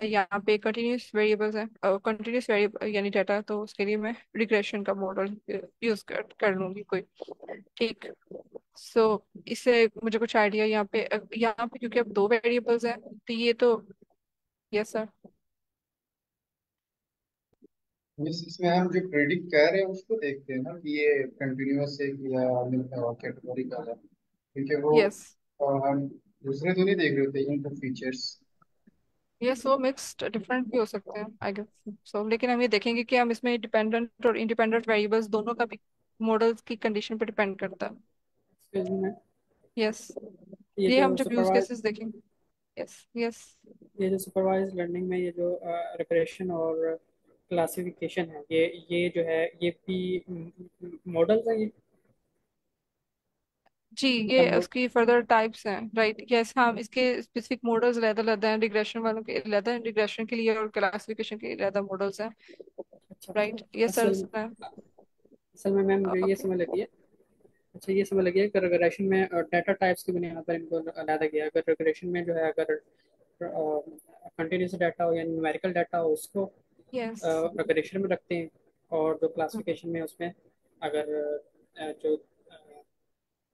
A: यहाँ पे कंटिन्यूस वेरिएबल्स हैं, कंटिन्यूस वेरिएबल यानी डाटा, तो उसके लिए मैं रिग्रेशन का मॉडल यूज कर लूंगी कोई। ठीक। सो इससे मुझे कुछ आइडिया यहाँ पे क्योंकि अब दो वेरिएबल्स हैं, तो ये तो यस सर।
B: इसमें हम जो प्रेडिक्ट कर रहे हैं उसको देखते हैं ना कि ये कंटिन्यूअस है कि या कैटेगरी का है, क्योंकि वो
A: यस।
B: हम दूसरे तो नहीं देख रहे होते इनपुट फीचर्स।
A: ये सो मिक्स्ड डिफरेंट भी हो सकते हैं आई गेस सो, लेकिन हम ये देखेंगे कि हम इसमें डिपेंडेंट और इंडिपेंडेंट वेरिएबल्स दोनों का भी मॉडल्स की कंडीशन पर डिपेंड करता है।
C: Excuse me,
A: yes.
C: ये
A: ये
C: जो
A: हम जब यूज
C: सुपरवाइज
A: केसेस देखेंगे। Yes yes.
C: ये जो सुपरवाइज लर्निंग में ये जो रिग्रेशन और क्लासिफिकेशन है, ये जो है ये भी मॉडल्स है ये।
A: जी,
C: क्या
A: ये उसकी फर्दर टाइप्स हैं, राइट। यस, हाँ, इसके स्पेसिफिक मॉडल्स अलग-अलग हैं, रिग्रेशन वालों के अलग हैं, रिग्रेशन के लिए और क्लासिफिकेशन के लिए अलग मॉडल्स हैं।
C: अच्छा अच्छा।
A: Right, yes sir.
C: असल असल में मैम मुझे ये समझ लगी है। अच्छा, ये समझ लगी है कि रिग्रेशन में डाटा टाइप्स की बुनियाद पर इनको अलग किया। अगर रिग्रेशन में जो है अगर कंटिन्यूस डाटा हो या न्यूमेरिकल डाटा हो उसको
A: यस।
C: रिग्रेशन में रखते हैं, और जो क्लासिफिकेशन में उसमें अगर जो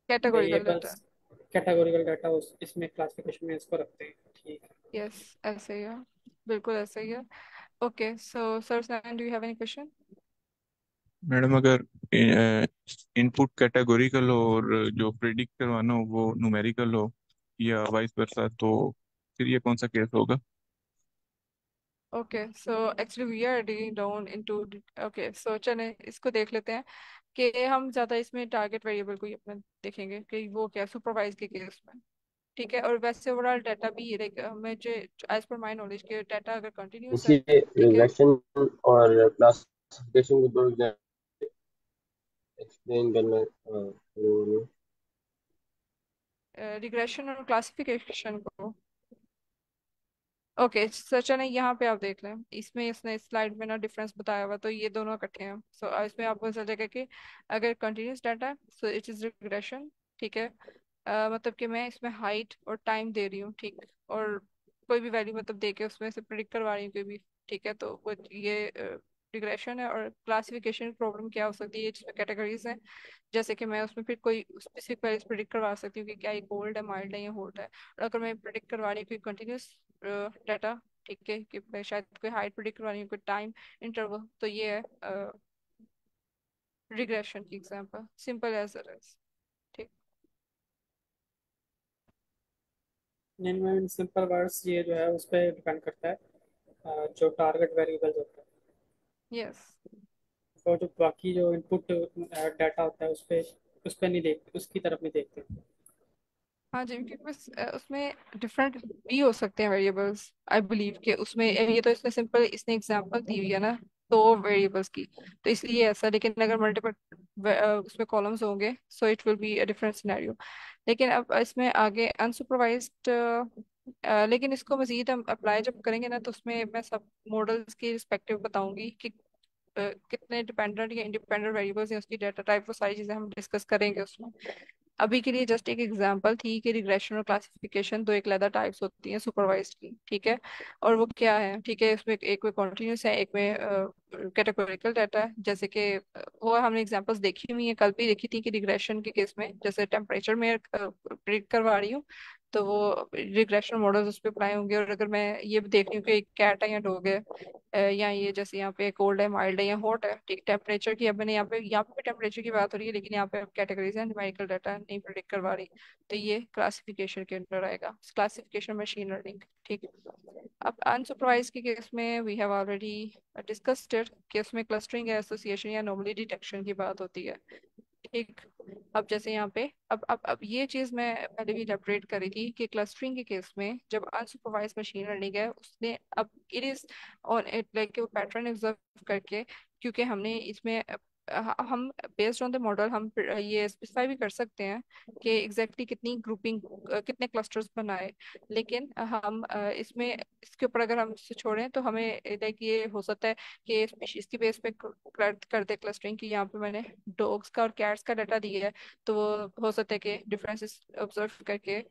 A: categorical
C: variables
A: data.
C: Categorical data उस इसमें क्लासिफिकेशन में इसको रखते हैं। ठीक है।
A: यस, ऐसे ही है, बिल्कुल ऐसे ही है। Okay, so sir, do you have any question?
F: Madam अगर इनपुट कैटेगोरिकल हो और जो प्रिडिक्ट करवाना हो वो न्यूमेरिकल हो या वाइस वर्सा, तो फिर ये कौन सा केस होगा?
A: Okay, so actually we are digging down into. Okay, so चलें इसको देख लेते हैं कि हम ज़्यादा इसमें टारगेट वेरिएबल को ही अपने देखेंगे कि वो क्या सुपरवाइज के केस में। ठीक है, और वैसे ओवरऑल डाटा भी लाइक मुझे एज पर माई नॉलेज के डाटा अगर कंटिन्यूस है,
E: इसलिए
A: ठीक है।
E: रिग्रेशन और क्लासिफिकेशन को दो एक्सप्लेन करना जरूरी है।
A: रिग्रेशन और क्लासिफिकेशन को। ओके सर, चलें यहाँ पे आप देख लें, इसमें इसने स्लाइड में ना डिफरेंस बताया हुआ, तो ये दोनों इकट्ठे हैं। सो इसमें आपको चल जाएगा कि अगर continuous data, so it is regression. ठीक है, मतलब कि मैं इसमें हाइट और टाइम दे रही हूँ, ठीक, और कोई भी वैल्यू मतलब दे के उसमें से प्रिडिक्ट करवा रही हूँ कोई भी। ठीक है, तो वो ये रिग्रेशन है। और क्लासिफिकेशन प्रॉब्लम क्या हो सकती है, जिसमें कैटेगरीज हैं, जैसे कि मैं उसमें फिर कोई स्पेसिफिक वैल्यूज प्रिडिक्ट करवा सकती हूँ कि क्या ये कोल्ड है, माइल्ड है या हॉट है। और अगर मैं प्रिडिक्ट करवा रही हूँ कोई कंटिन्यूस डाटा, ठीक है, कि मैं शायद कोई हाइट प्रिडिक्ट करवा रही हूँ, कोई टाइम इंटरवल, तो ये है रिग्रेशन की example, simple as it is. ठीक।
C: इन सिंपल वर्ड्स ये जो है उस पर डिपेंड करता है, जो टारगेट वेरिएबल होता है।
A: यस।
C: और जो बाकी जो इनपुट डाटा होता है उस पे नहीं देखते, उसकी तरफ नहीं देखते।
A: हाँ जी, क्योंकि उसमें डिफरेंट भी हो सकते हैं वेरिएबल्स, आई बिलीव कि उसमें ये तो इसमें सिंपल इसने एग्जांपल दी हुई है ना, तो वेरिएबल्स की, तो इसलिए ऐसा। लेकिन अगर मल्टीपल उसमें कॉलम्स होंगे, so it will be a different scenario. लेकिन अब इसमें आगे अनसुपरवाइज्ड, लेकिन इसको मजीद हम अप्लाई जब करेंगे ना, तो उसमें मैं सब मॉडल्स के रिस्पेक्टिव बताऊंगी कि कितने डिपेंडेंट या इंडिपेंडेंट वेरिएबल्स हैं, उसकी डाटा टाइप, वो सारी चीजें हम डिस्कस करेंगे उसमें। अभी के लिए जस्ट एक एग्जांपल थी कि रिग्रेशन और क्लासिफिकेशन दो एक अलग टाइप्स होती हैं सुपरवाइज्ड की। ठीक है, और वो क्या है, ठीक है, इसमें एक में कॉन्टिन्यूस है, एक में कैटेगोरिकल डाटा है। जैसे कि वो हमने एग्जांपल्स देखी हुई है, कल भी देखी थी कि रिग्रेशन के केस में जैसे टेम्परेचर में प्रिडिक्ट करवा रही हूँ, तो वो रिग्रेशन मॉडल्स उस पर अप्लाई होंगे। और अगर मैं ये भी देख रही हूँ कि एक कैट है या डॉग है, या ये जैसे यहाँ पे कोल्ड है, माइल्ड है या हॉट है, ठीक, टेम्परेचर की, अब मैंने यहाँ पे भी टेम्परेचर की बात हो रही है, लेकिन यहाँ पे कैटेगरीज है, न्यूमेरिकल डाटा नहीं प्रिडिक्ट करवा रही, तो ये क्लासिफिकेशन के अंदर आएगा, क्लासिफिकेशन मशीन लर्निंग। ठीक। अब अनसुपरवाइज के केस में we have already discussed it कि उसमें क्लस्टरिंग या एसोसिएशन या नॉर्मली डिटेक्शन की बात होती है। ठीक। अब जैसे यहाँ पे अब ये चीज मैं पहले भी इलेबरेट करी थी कि क्लस्टरिंग के केस में जब अनसुपरवाइज मशीन लर्निंग है, उसने अब it is on it like वो पैटर्न ऑब्जर्व करके, क्योंकि हमने इसमें हम बेस्ड ऑन द मॉडल हम ये स्पेसिफाई भी कर सकते हैं कि एग्जैक्टली कितनी ग्रुपिंग, कितने क्लस्टर्स बनाए। लेकिन हम इसमें इसके ऊपर अगर हम इसे छोड़ें, तो हमें लाइक ये हो सकता है कि स्पीशीज की बेस पे कर दे क्लस्टरिंग की। यहाँ पे मैंने डॉग्स का और कैट्स का डाटा दिया है, तो वो हो सकता है कि डिफरेंसेस ऑब्जर्व करके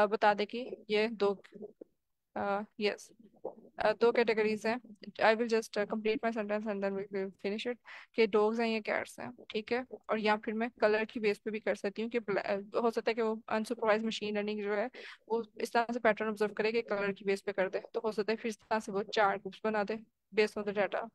A: बता दे कि ये दो, यस, दो कैटेगरीज हैं। I will just complete my sentence and then we will finish it, कि डॉग्स हैं या कैट्स हैं। ठीक है, और या फिर मैं कलर की बेस पे भी कर सकती हूँ कि हो सकता है कि वो अनसुपरवाइज मशीन लर्निंग जो है वो इस तरह से पैटर्न ऑब्जर्व करे कि कलर की बेस पे कर दे, तो हो सकता है फिर इस तरह से वो चार ग्रुप्स बना दे बेस्ड ऑन द डाटा।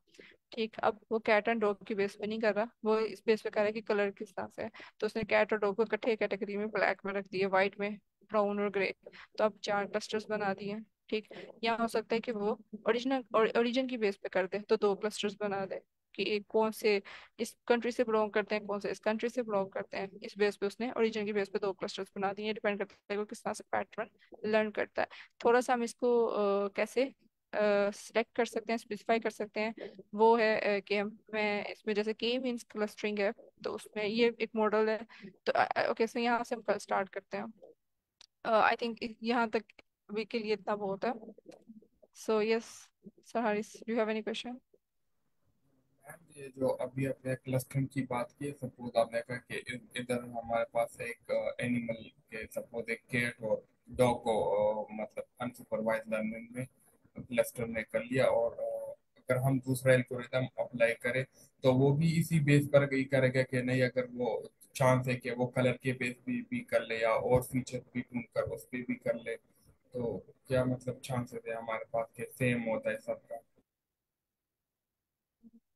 A: ठीक, अब वो कैट एंड डॉग की बेस पे नहीं कर रहा, वो इस बेस पे कर रहा है कि कलर किस तरह से है। तो उसने कैट और डॉग को इकट्ठे कैटेगरी में ब्लैक में रख दिए, व्हाइट में, ब्राउन और ग्रे, तो अब चार क्लस्टर्स बना दिए। ठीक, या हो सकता है कि वो ओरिजिन की बेस पे कर दे, तो दो क्लस्टर्स बना दे कि एक कौन से इस कंट्री से बिलोंग करते हैं, कौन से इस कंट्री से बिलोंग करते हैं, इस बेस पे उसने ओरिजिन की बेस पे दो क्लस्टर्स बना दिए। डिपेंड करता है वो किस तरह से पैटर्न लर्न करता है। थोड़ा सा हम इसको कैसे सिलेक्ट कर सकते हैं, स्पेसिफाई कर सकते हैं, वो है कि हम मैं इसमें जैसे के मींस क्लस्टरिंग है, तो उसमें ये एक मॉडल है। तो ओके, सो यहाँ से हम कल स्टार्ट करते हैं। आई थिंक यहाँ तक अभी के लिए इतना बहुत है। So yes, sir Haris, do you have any question?
D: Ma'am, ये जो अभी आपने क्लस्टरिंग की बात की, सपोज आपने कहा कि इधर हमारे पास एक एनिमल के, सपोज एक कैट और डॉग को मतलब अनसुपरवाइज लर्निंग में क्लस्टर में कर लिया, और अगर हम दूसरा एल्गोरिथम अप्लाई करें तो वो भी इसी बेस पर ही करेगा कि नहीं, अगर वो चांस है कि वो कलर के बेस भी कर ले या और फीचर भी ढूंढ कर उस पर भी कर ले, तो क्या मतलब चांसेस है हमारे पास के सेम होता है सबका।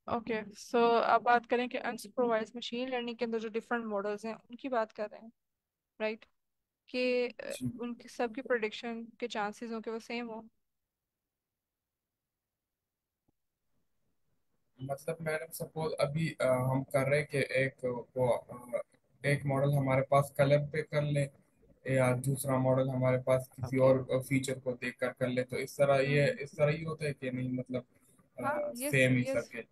A: ओके, सो अब बात करें कि अनसुपरवाइज मशीन लर्निंग के अंदर जो डिफरेंट मॉडल्स हैं उनकी बात कर रहे हैं, राइट? कि
D: जी।
A: उनकी सबकी प्रोडिक्शन के चांसेस हो कि वो सेम हो।
D: मतलब मैडम सपोज अभी हम कर रहे हैं कि एक वो एक मॉडल हमारे पास कलर पे कर ले या दूसरा मॉडल हमारे पास किसी
A: ओके।
D: और फीचर को देख कर कर ले, तो इस तरह ही होता है कि नहीं, मतलब
A: हाँ, यस
D: सेम ही
A: यस।
D: सबके।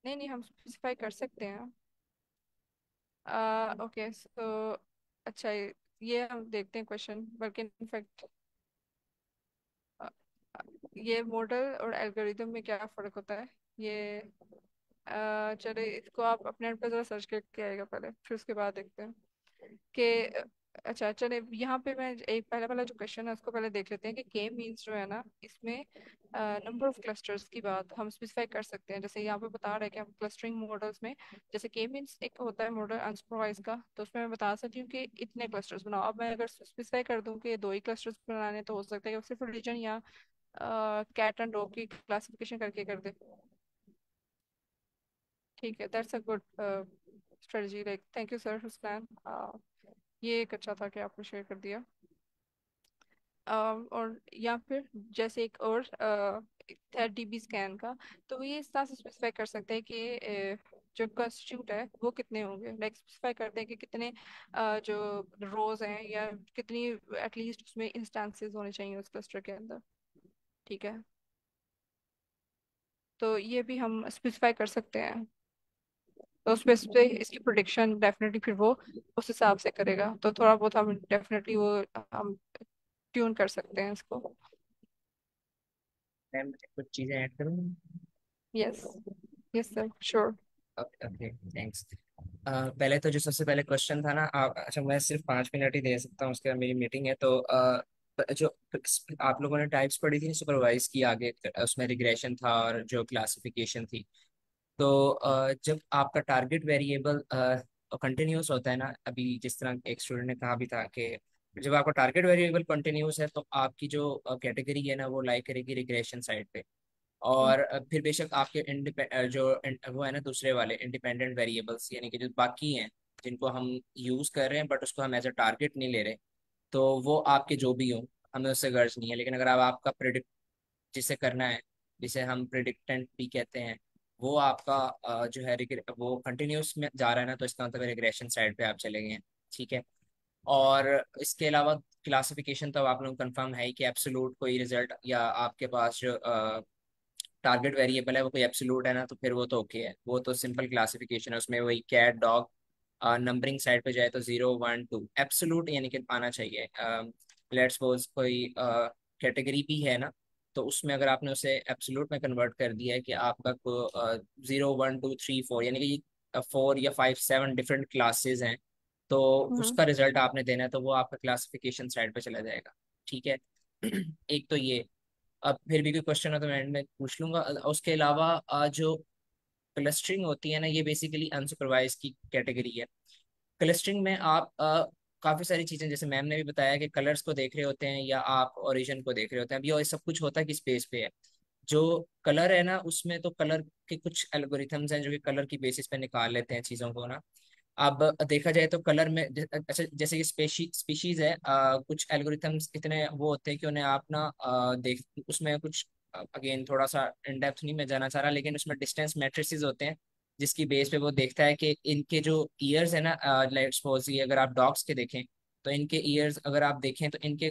A: नहीं नहीं, हम स्पेसिफाई कर सकते हैं। ओके, सो अच्छा, ये हम देखते हैं क्वेश्चन, बल्कि इनफैक्ट ये मॉडल और एल्गोरिदम में क्या फ़र्क होता है, ये चले इसको आप अपने ऐप पे ज़रा सर्च करके आएगा पहले, फिर उसके बाद देखते हैं कि अच्छा चले यहाँ पे मैं एक पहला वाला जो क्वेश्चन है उसको पहले देख लेते हैं कि के मीन्स जो है ना, इसमें नंबर ऑफ क्लस्टर्स की बात हम स्पेसिफाई कर सकते हैं। जैसे यहाँ पे बता रहे हैं कि हम क्लस्टरिंग मॉडल्स में, जैसे के मीन्स एक होता है मॉडल अनसुपरवाइज का, तो उसमें मैं बता सकती हूँ कि इतने क्लस्टर्स बनाओ। अब मैं अगर स्पेसिफाई कर दूँ कि दो ही क्लस्टर्स बनाने, तो हो सकता है कि वो सिर्फ रिलीजन या कैट एंड डॉग की क्लासिफिकेशन करके कर दे। ठीक है, that's a good strategy, like thank you sir Hussain. ये एक अच्छा था कि आपने शेयर कर दिया। और या फिर जैसे एक और था डीबी स्कैन का, तो वो ये इस तरह से स्पेसिफाई कर सकते हैं कि जो कंस्टिट्यूट है वो कितने होंगे, लाइक स्पेसिफाई करते हैं कि कितने जो रोज हैं या कितनी एटलीस्ट उसमें इंस्टेंसेस होने चाहिए उस क्लस्टर के अंदर। ठीक है, तो ये भी हम स्पेसिफाई कर सकते हैं। तो उस बेस पे इसकी प्रोडिक्शन डेफिनेटली फिर वो उस हिसाब से करेगा, तो थोड़ा बहुत हम डेफिनेटली वो हम ट्यून कर सकते हैं इसको।
G: मैम मुझे कुछ चीज़ें ऐड करूँ?
A: Yes, yes sir, sure.
G: Okay okay, thanks. पहले तो जो सबसे पहले क्वेश्चन था ना, आप अच्छा मैं सिर्फ 5 मिनट ही दे सकता हूँ, उसके बाद मेरी मीटिंग है। तो जो आप लोगों ने टाइप्स पढ़ी थी सुपरवाइज की आगे, उसमें रिग्रेशन था और जो क्लासिफिकेशन थी। तो जब आपका टारगेट वेरिएबल कंटिन्यूस होता है ना, अभी जिस तरह एक स्टूडेंट ने कहा भी था कि जब आपका टारगेट वेरिएबल कंटिन्यूस है तो आपकी जो कैटेगरी है ना वो लाई करेगी रिग्रेशन साइड पे। और फिर बेशक आपके वो है ना दूसरे वाले इंडिपेंडेंट वेरिएबल्स, यानी कि जो बाकी हैं जिनको हम यूज कर रहे हैं बट उसको हम एज अ टारगेट नहीं ले रहे, तो वो आपके जो भी हों हमें उससे गर्ज नहीं है। लेकिन अगर आप आपका प्रिडिक्ट जिसे करना है, जिसे हम प्रिडिक्टेंट भी कहते हैं, वो आपका जो है वो कंटिन्यूस में जा रहा है ना, तो इसका मतलब रिग्रेशन साइड पे आप चले गए हैं। ठीक है। और इसके अलावा क्लासिफिकेशन तो अब आप लोग कंफर्म है ही कि एब्सोल्यूट कोई रिजल्ट या आपके पास जो टारगेट वेरिएबल है वो कोई एब्सोल्यूट है ना, तो फिर वो तो ओके है, वो तो सिंपल क्लासिफिकेशन है, उसमें वही कैट डॉग। नंबरिंग साइड पे जाए तो 0 1 2 एब्सोल्यूट यानी कि आना चाहिए। लेट्स सपोज कोई कैटेगरी भी है ना, तो उसमें अगर आपने उसे एब्सोल्यूट में कन्वर्ट कर दिया है कि आपका 0 1 2 3 4 यानी कि 4 या 5 7 डिफरेंट क्लासेस हैं, तो
A: हम्म।
G: उसका रिजल्ट आपने देना है, तो वो आपका क्लासिफिकेशन साइड पे चला जाएगा। ठीक है। एक तो ये, अब फिर भी कोई क्वेश्चन हो तो मैं एंड में पूछ लूंगा। उसके अलावा जो क्लस्टरिंग होती है ना, ये बेसिकली अनसुपरवाइज की कैटेगरी है। क्लस्टरिंग में आप काफी सारी चीजें, जैसे मैम ने भी बताया कि कलर्स को देख रहे होते हैं या आप ओरिजिन को देख रहे होते हैं। अभी ये सब कुछ होता है कि स्पेस पे है। जो कलर है ना, उसमें तो कलर के कुछ एल्गोरिथम्स हैं जो कि कलर की बेसिस पे निकाल लेते हैं चीजों को ना। अब देखा जाए तो कलर में अच्छा जैसे कि स्पीशीज है, कुछ एल्गोरिथम्स इतने वो होते हैं कि उन्हें आप ना देख उसमें कुछ, अगेन थोड़ा सा इन डेप्थ नहीं मैं जाना चाह रहा, लेकिन उसमें डिस्टेंस मैट्रिसेस होते हैं जिसकी बेस पे वो देखता है कि इनके जो ईयर्स है ना, लेट्स सपोज ये अगर आप डॉग्स के देखें तो इनके ईयर्स अगर आप देखें तो इनके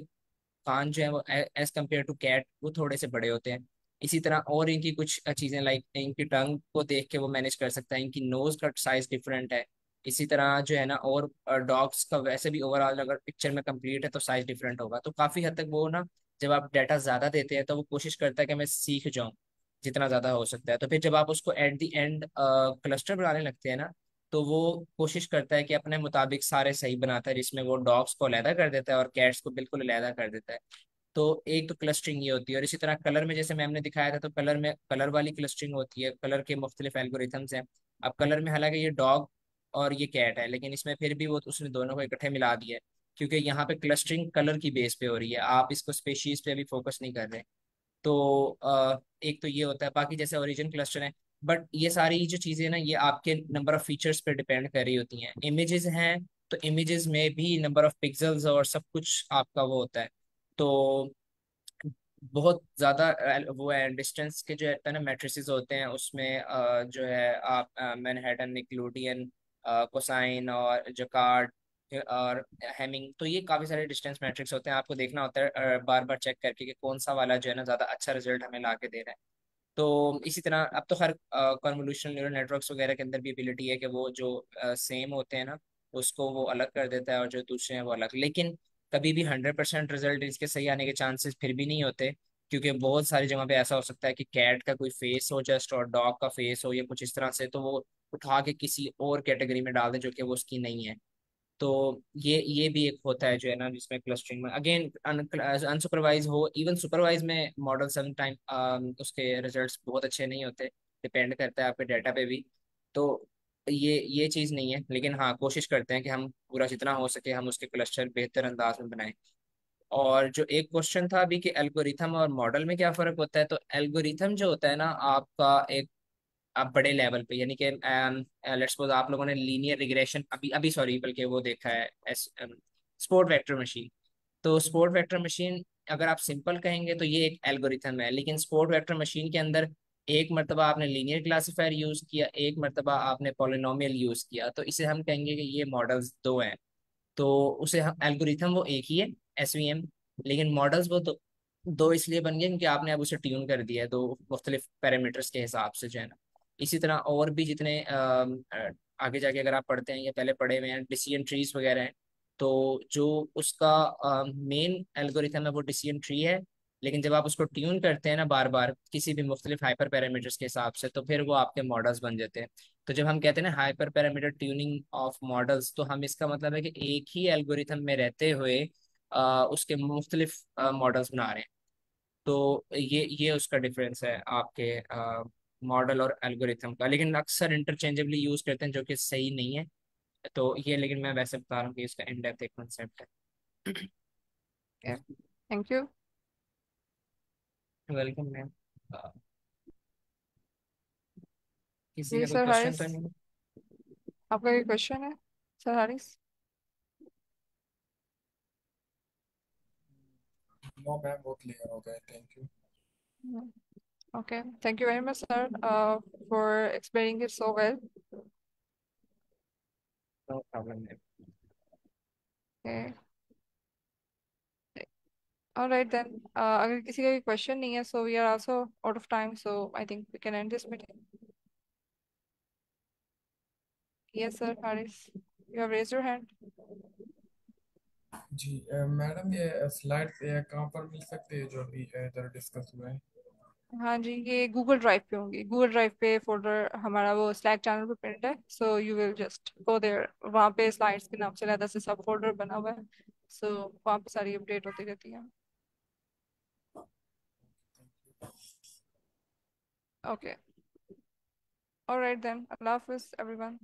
G: कान जो है वो एज कम्पेयर टू कैट वो थोड़े से बड़े होते हैं। इसी तरह और इनकी कुछ चीजें लाइक इनकी टंग को देख के वो मैनेज कर सकता है, इनकी नोज का साइज डिफरेंट है। इसी तरह जो है ना, और डॉग्स का वैसे भी ओवरऑल अगर पिक्चर में कंप्लीट है तो साइज डिफरेंट होगा। तो काफी हद तक वो ना, जब आप डाटा ज्यादा देते हैं तो वो कोशिश करता है कि मैं सीख जाऊं जितना ज्यादा हो सकता है। तो फिर जब आप उसको एट द एंड क्लस्टर बनाने लगते हैं ना, तो वो कोशिश करता है कि अपने मुताबिक सारे सही बनाता है, जिसमें वो डॉग्स को अलहदा कर देता है और कैट्स को बिल्कुल अलहदा कर देता है। तो एक तो क्लस्टरिंग ये होती है, और इसी तरह कलर में जैसे मैम ने दिखाया था, तो कलर में कलर वाली क्लस्टरिंग होती है, कलर के मुख्तलिफ एल्गोरिथम्स हैं। अब कलर में हालांकि ये डॉग और ये कैट है, लेकिन इसमें फिर भी वो उसने दोनों को इकट्ठे मिला दिया है, क्योंकि यहाँ पे क्लस्टरिंग कलर की बेस पे हो रही है, आप इसको स्पेशीज पे अभी फोकस नहीं कर रहे। तो एक तो ये होता है, बाकी जैसे ओरिजिन क्लस्टर है। बट ये सारी जो चीज़ें ना, ये आपके नंबर ऑफ फीचर्स पे डिपेंड कर रही होती हैं। इमेजेस हैं तो इमेजेस में भी नंबर ऑफ पिक्सल्स और सब कुछ आपका वो होता है। तो बहुत ज़्यादा वो है, डिस्टेंस के जो है ना मैट्रिसेस होते हैं, उसमें जो है आप मैनहट्टन, यूक्लिडियन, कोसाइन और जकार्ड और हेमिंग, तो ये काफ़ी सारे डिस्टेंस मैट्रिक्स होते हैं। आपको देखना होता है बार बार चेक करके कि कौन सा वाला जो है ना ज़्यादा अच्छा रिजल्ट हमें ला के दे रहा है। तो इसी तरह अब तो हर कन्वोल्यूशनल न्यूरल नेटवर्क्स वगैरह के अंदर भी एबिलिटी है कि वो जो सेम होते हैं ना, उसको वो अलग कर देता है, और जो दूसरे हैं वो अलग। लेकिन कभी भी 100% रिजल्ट इसके सही आने के चांसेस फिर भी नहीं होते, क्योंकि बहुत सारी जगह पे ऐसा हो सकता है कि कैट का कोई फेस हो जस्ट, और डॉग का फेस हो, या कुछ इस तरह से, तो वो उठा के किसी और कैटेगरी में डाल दे जो कि वो उसकी नहीं है। तो ये भी एक होता है जो है ना, जिसमें क्लस्टरिंग में अगेन अनसुपरवाइज हो, इवन सुपरवाइज में मॉडल सम टाइम उसके रिजल्ट्स बहुत अच्छे नहीं होते, डिपेंड करता है आपके डाटा पे भी। तो ये चीज़ नहीं है, लेकिन हाँ कोशिश करते हैं कि हम पूरा जितना हो सके हम उसके क्लस्टर बेहतर अंदाज में बनाएं। और जो एक क्वेश्चन था अभी कि एल्गोरिथम और मॉडल में क्या फ़र्क होता है, तो एल्गोरिथम जो होता है ना आपका, एक आप बड़े लेवल पे, यानी कि लेट्स सपोज आप लोगों ने लीनियर रिग्रेशन अभी अभी सॉरी बल्कि वो देखा है, स्पोर्ट वेक्टर मशीन। तो स्पोर्ट वेक्टर मशीन अगर आप सिंपल कहेंगे तो ये एक एल्गोरिथम है, लेकिन स्पोर्ट वेक्टर मशीन के अंदर एक मरतबा आपने लीनियर क्लासीफायर यूज किया, एक मरतबा आपने पॉलिनोमियल यूज किया, तो इसे हम कहेंगे कि ये मॉडल्स दो हैं। तो उसे हम एल्गोरिथम वो एक ही है, एसवीएम, लेकिन मॉडल्स वो दो इसलिए बन गए क्योंकि आपने अब उसे ट्यून कर दिया है दो मुख्तलिफ पैरामीटर्स के हिसाब से जो है ना। इसी तरह और भी जितने आगे जाके अगर आप पढ़ते हैं या पहले पढ़े हुए हैं, डिसीजन ट्रीज वगैरह हैं, तो जो उसका मेन एल्गोरिथम है वो डिसीजन ट्री है। लेकिन जब आप उसको ट्यून करते हैं ना बार बार किसी भी मुख्तलिफ हाइपर पैरामीटर्स के हिसाब से, तो फिर वो आपके मॉडल्स बन जाते हैं। तो जब हम कहते हैं ना hyper parameter tuning of models, तो हम इसका मतलब है कि एक ही एल्गोरिथम में रहते हुए उसके मुख्तलिफ मॉडल्स बना रहे हैं। तो ये उसका डिफरेंस है आपके मॉडल और एल्गोरिथम का, लेकिन अक्सर इंटरचेंजेबली यूज करते हैं जो कि सही नहीं है। तो ये, लेकिन मैं वैसे बता रहा हूँ कि इसका इन डेप्थ एक कॉन्सेप्ट है।
A: Thank you.
G: Welcome ma'am. किसी
A: जी
G: का कोई
A: सर
G: क्वेश्चन
A: हारिस,
G: तो नहीं?
A: आपका कोई क्वेश्चन है सर हारिस?
D: नो मैम, वो क्लियर हो गया, thank you.
A: Okay, thank you very much, sir, for explaining it so well.
G: No problem ma'am.
A: Okay. All right then. अगर किसी का भी क्वेश्चन नहीं है, so we are also out of time, so I think we can end this meeting. Yes, sir, Haris, you have raised your hand.
D: जी madam, ये slide कहाँ पर मिल सकते हैं जो अभी इधर डिस्कस हुआ है?
A: हाँ जी, ये गूगल ड्राइव पे होंगी। गूगल ड्राइव पे फोल्डर हमारा वो स्लैक चैनल पे प्रिंट है, so you will just go there. वहाँ पे स्लाइड्स के नाम से अलग से सब फोल्डर बना हुआ है, सो वहाँ पे सारी अपडेट होती रहती है। ओके, ऑलराइट देन, अल्लाह हाफिज एवरीवन।